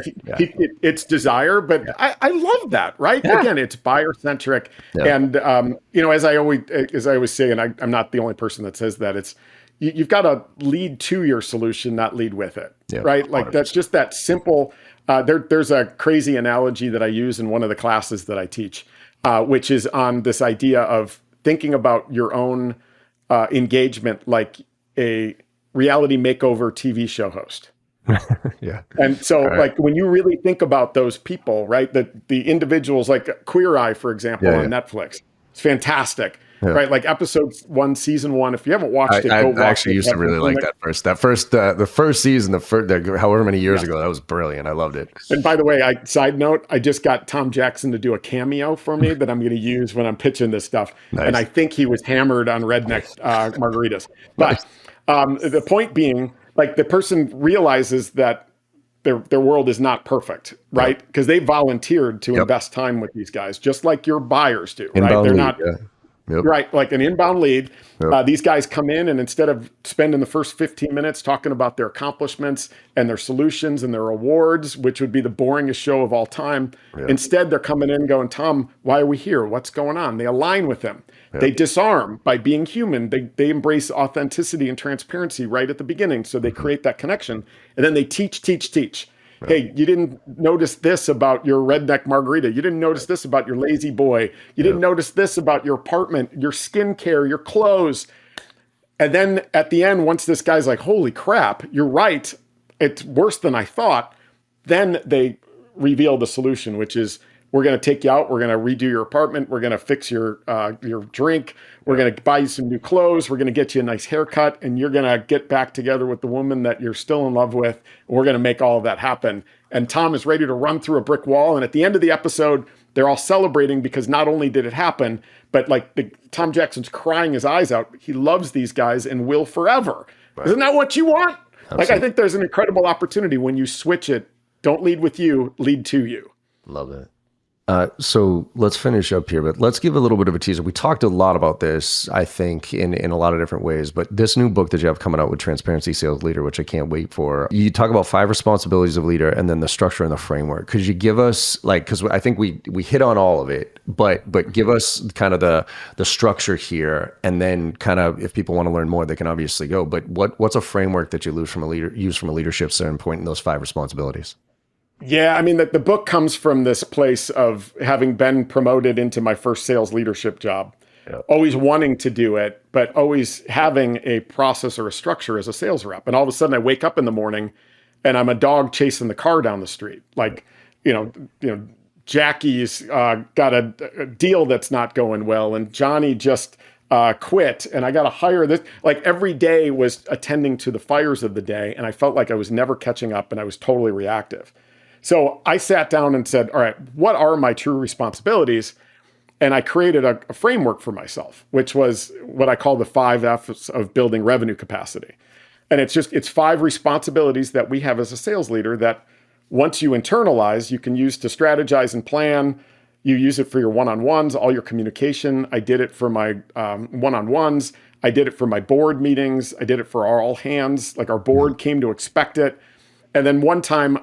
it's desire, but I love that, right?
Yeah.
Again, it's buyer centric. And, as I always say, and I'm not the only person that says that, it's, you've got to lead to your solution, not lead with it, right? Like 100%. That's just that simple. There's a crazy analogy that I use in one of the classes that I teach, which is on this idea of thinking about your own engagement like a reality makeover TV show host. And so like when you really think about those people, right, the individuals like Queer Eye, for example, on Netflix, it's fantastic. Right, like episode 1, season 1. If you haven't watched it, go watch it. I actually
used to really like the first season, however many years ago. That was brilliant. I loved it.
And by the way, side note, I just got Tom Jackson to do a cameo for me that I'm going to use when I'm pitching this stuff. Nice. And I think he was hammered on redneck margaritas. But the point being, like, the person realizes that their world is not perfect, right? Because they volunteered to invest time with these guys, just like your buyers do, right? They're not. Right, like an inbound lead. These guys come in, and instead of spending the first 15 minutes talking about their accomplishments and their solutions and their awards, which would be the boringest show of all time, instead they're coming in going, Tom, why are we here? What's going on? They align with them. They disarm by being human. They embrace authenticity and transparency right at the beginning. So they create that connection. And then they teach. Hey, you didn't notice this about your redneck margarita. You didn't notice this about your lazy boy. You didn't notice this about your apartment, your skincare, your clothes. And then at the end, once this guy's like, holy crap, you're right, it's worse than I thought, then they reveal the solution, which is, we're going to take you out. We're going to redo your apartment. We're going to fix your drink. We're going to buy you some new clothes. We're going to get you a nice haircut, and you're going to get back together with the woman that you're still in love with. We're going to make all of that happen. And Tom is ready to run through a brick wall. And at the end of the episode, they're all celebrating because not only did it happen, but like Tom Jackson's crying his eyes out. He loves these guys and will forever. Right. Isn't that what you want? Absolutely. Like, I think there's an incredible opportunity when you switch it. Don't lead with you, lead to you.
Love it. So let's finish up here, but let's give a little bit of a teaser. We talked a lot about this, I think, in a lot of different ways, but this new book that you have coming out with Transparency Sales Leader, which I can't wait for, you talk about 5 responsibilities of leader and then the structure and the framework. Could you give us, like, because I think we hit on all of it, but give us kind of the structure here, and then kind of, if people want to learn more, they can obviously go, but what's a framework that you use from a leadership standpoint in those 5 responsibilities?
Yeah, I mean, the book comes from this place of having been promoted into my first sales leadership job, always wanting to do it, but always having a process or a structure as a sales rep. And all of a sudden I wake up in the morning and I'm a dog chasing the car down the street. Like, Jackie's got a deal that's not going well, and Johnny just quit, and I got to hire this. Like, every day was attending to the fires of the day, and I felt like I was never catching up, and I was totally reactive. So I sat down and said, all right, what are my true responsibilities? And I created a framework for myself, which was what I call the 5 F's of building revenue capacity. And it's 5 responsibilities that we have as a sales leader that once you internalize, you can use to strategize and plan. You use it for your one-on-ones, all your communication. I did it for my one-on-ones. I did it for my board meetings. I did it for our all hands. Like, our board came to expect it. And then one time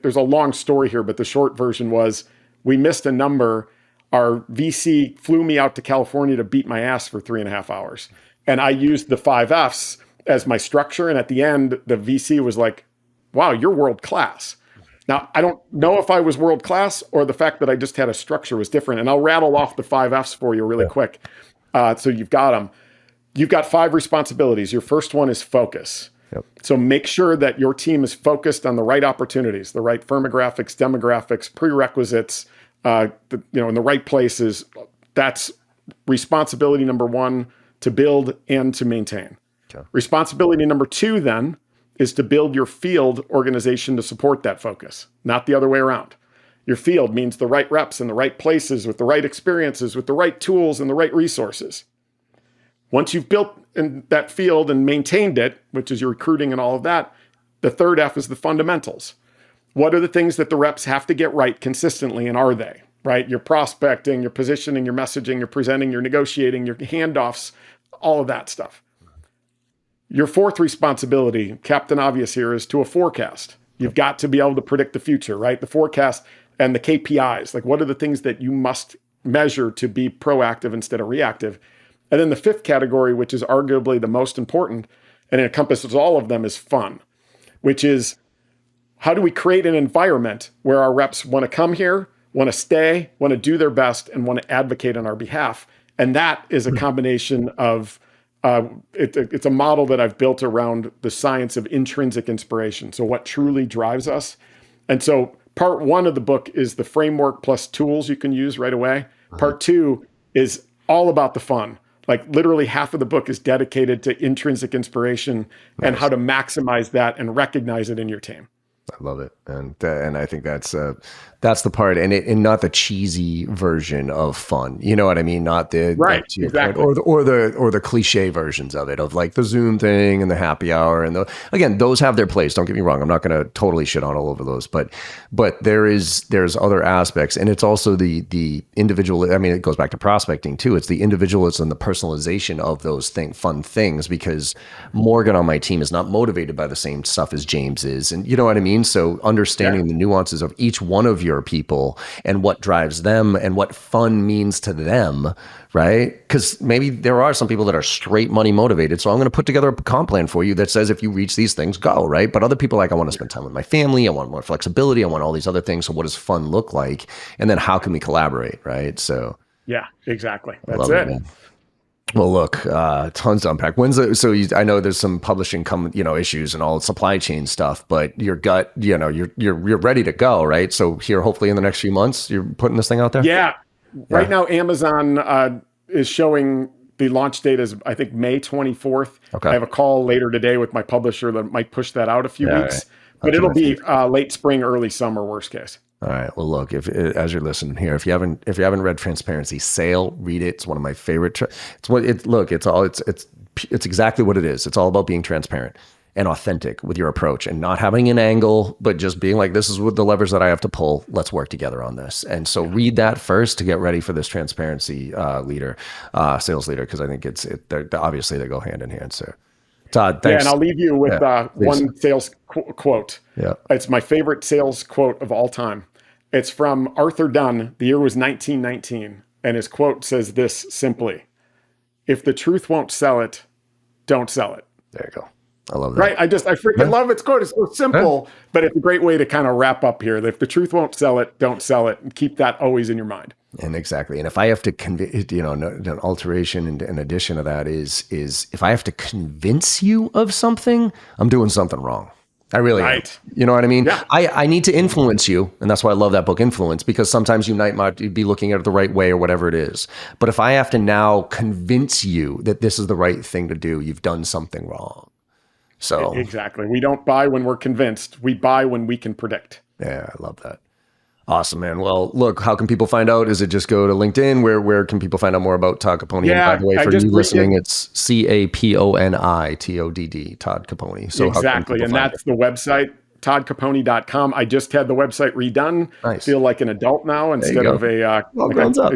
there's a long story here, but the short version was, we missed a number. Our VC flew me out to California to beat my ass for 3.5 hours. And I used the 5 F's as my structure. And at the end, the VC was like, wow, you're world class. Now, I don't know if I was world class or the fact that I just had a structure was different. And I'll rattle off the 5 F's for you really quick. So you've got them. You've got 5 responsibilities. Your first one is focus. So make sure that your team is focused on the right opportunities, the right firmographics, demographics, prerequisites, in the right places. That's responsibility number 1, to build and to maintain. Okay. Responsibility number 2 then is to build your field organization to support that focus, not the other way around. Your field means the right reps in the right places with the right experiences, with the right tools and the right resources. Once you've built in that field and maintained it, which is your recruiting and all of that, the 3rd F is the fundamentals. what are the things that the reps have to get right consistently, and are they, right? Your prospecting, your positioning, your messaging, your presenting, your negotiating, your handoffs, all of that stuff. Your fourth responsibility, Captain Obvious here, is to a forecast. You've got to be able to predict the future, right? The forecast and the KPIs, like what are the things that you must measure to be proactive instead of reactive? And then the fifth category, which is arguably the most important, and it encompasses all of them, is fun, which is how do we create an environment where our reps want to come here, want to stay, want to do their best, and want to advocate on our behalf? And that is a combination of, it's a model that I've built around the science of intrinsic inspiration. So what truly drives us. And so part one of the book is the framework plus tools you can use right away. Part two is all about the fun. Like literally half of the book is dedicated to intrinsic inspiration and how to maximize that and recognize it in your team.
I love it, and I think that's the part, and not the cheesy version of fun. You know what I mean? Not the
right, exactly,
or the cliche versions of it, of like the Zoom thing and the happy hour, and again, those have their place. Don't get me wrong. I'm not going to totally shit on all over those, but there's other aspects, and it's also the individual. I mean, it goes back to prospecting too. It's the individualism and the personalization of those fun things, because Morgan on my team is not motivated by the same stuff as James is, and you know what I mean. So understanding the nuances of each one of your people and what drives them and what fun means to them, right? Because maybe there are some people that are straight money motivated. So I'm going to put together a comp plan for you that says if you reach these things, go, right? But other people are like, I want to spend time with my family. I want more flexibility. I want all these other things. So what does fun look like? And then how can we collaborate, right? So
yeah, exactly. That's it.
Well, look, tons to unpack. I know there's some publishing issues and all supply chain stuff, but your gut, you're ready to go, right? So here, hopefully in the next few months, you're putting this thing out there.
Yeah. Right now, Amazon is showing the launch date is, I think, May 24th. Okay. I have a call later today with my publisher that might push that out a few weeks, right. But it'll be late spring, early summer, worst case.
All right. Well, look, as you're listening here, if you haven't read Transparency, read it. It's one of my favorite. It's exactly what it is. It's all about being transparent and authentic with your approach and not having an angle, but just being like, this is what the levers that I have to pull. Let's work together on this. And so read that first to get ready for this transparency sales leader, because I think they're obviously they go hand in hand. So Todd, thanks.
Yeah, and I'll leave you with one sales quote.
Yeah,
it's my favorite sales quote of all time. It's from Arthur Dunn. The year was 1919. And his quote says this simply: if the truth won't sell it, don't sell it.
There you go. I love that.
Right? I freaking love its quote. It's so simple, but it's a great way to kind of wrap up here. If the truth won't sell it, don't sell it. And keep that always in your mind.
And exactly. And if I have to an alteration and an addition of that is if I have to convince you of something, I'm doing something wrong. I really am. You know what I mean?
Yeah.
I need to influence you. And that's why I love that book, Influence, because sometimes you might be looking at it the right way or whatever it is. But if I have to now convince you that this is the right thing to do, you've done something wrong. So
exactly. We don't buy when we're convinced. We buy when we can predict.
Yeah, I love that. Awesome, man. Well, look, how can people find out? Is it just go to LinkedIn? Where can people find out more about Todd Caponi?
Yeah,
and by the way, for you listening, it's CAPONI, Todd Caponi. So
exactly. And that's the website, toddcaponi.com. I just had the website redone.
Nice.
I feel like an adult now instead of a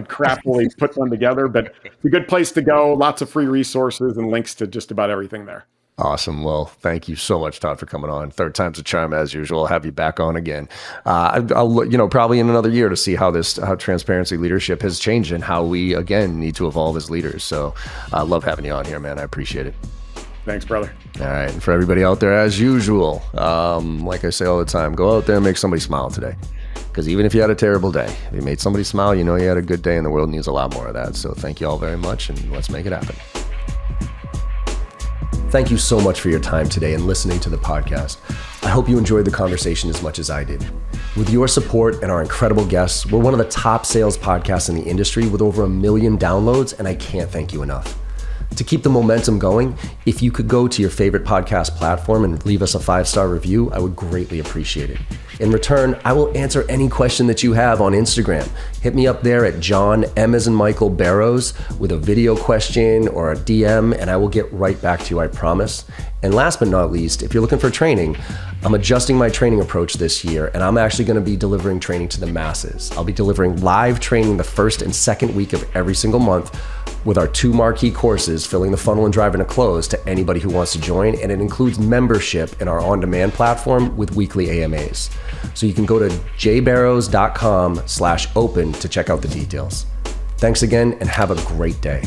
crappily put one together. But it's a good place to go. Lots of free resources and links to just about everything there.
Awesome. Well, thank you so much, Todd, for coming on. Third time's a charm, as usual. I'll have you back on again. I'll probably in another year to see how transparency leadership has changed and how we, again, need to evolve as leaders. So I love having you on here, man. I appreciate it.
Thanks, brother.
All right. And for everybody out there, as usual, like I say all the time, go out there and make somebody smile today. Because even if you had a terrible day, if you made somebody smile, you know you had a good day, and the world needs a lot more of that. So thank you all very much, and let's make it happen. Thank you so much for your time today and listening to the podcast. I hope you enjoyed the conversation as much as I did. With your support and our incredible guests, we're one of the top sales podcasts in the industry with over 1 million downloads, and I can't thank you enough. To keep the momentum going, if you could go to your favorite podcast platform and leave us a 5-star review, I would greatly appreciate it. In return, I will answer any question that you have on Instagram. Hit me up there at John M as in Michael Barrows with a video question or a DM, and I will get right back to you, I promise. And last but not least, if you're looking for training, I'm adjusting my training approach this year, and I'm actually going to be delivering training to the masses. I'll be delivering live training the first and second week of every single month with our 2 marquee courses, Filling the Funnel and Driving to Close, to anybody who wants to join. And it includes membership in our on-demand platform with weekly AMAs. So you can go to jbarrows.com/open to check out the details. Thanks again, and have a great day.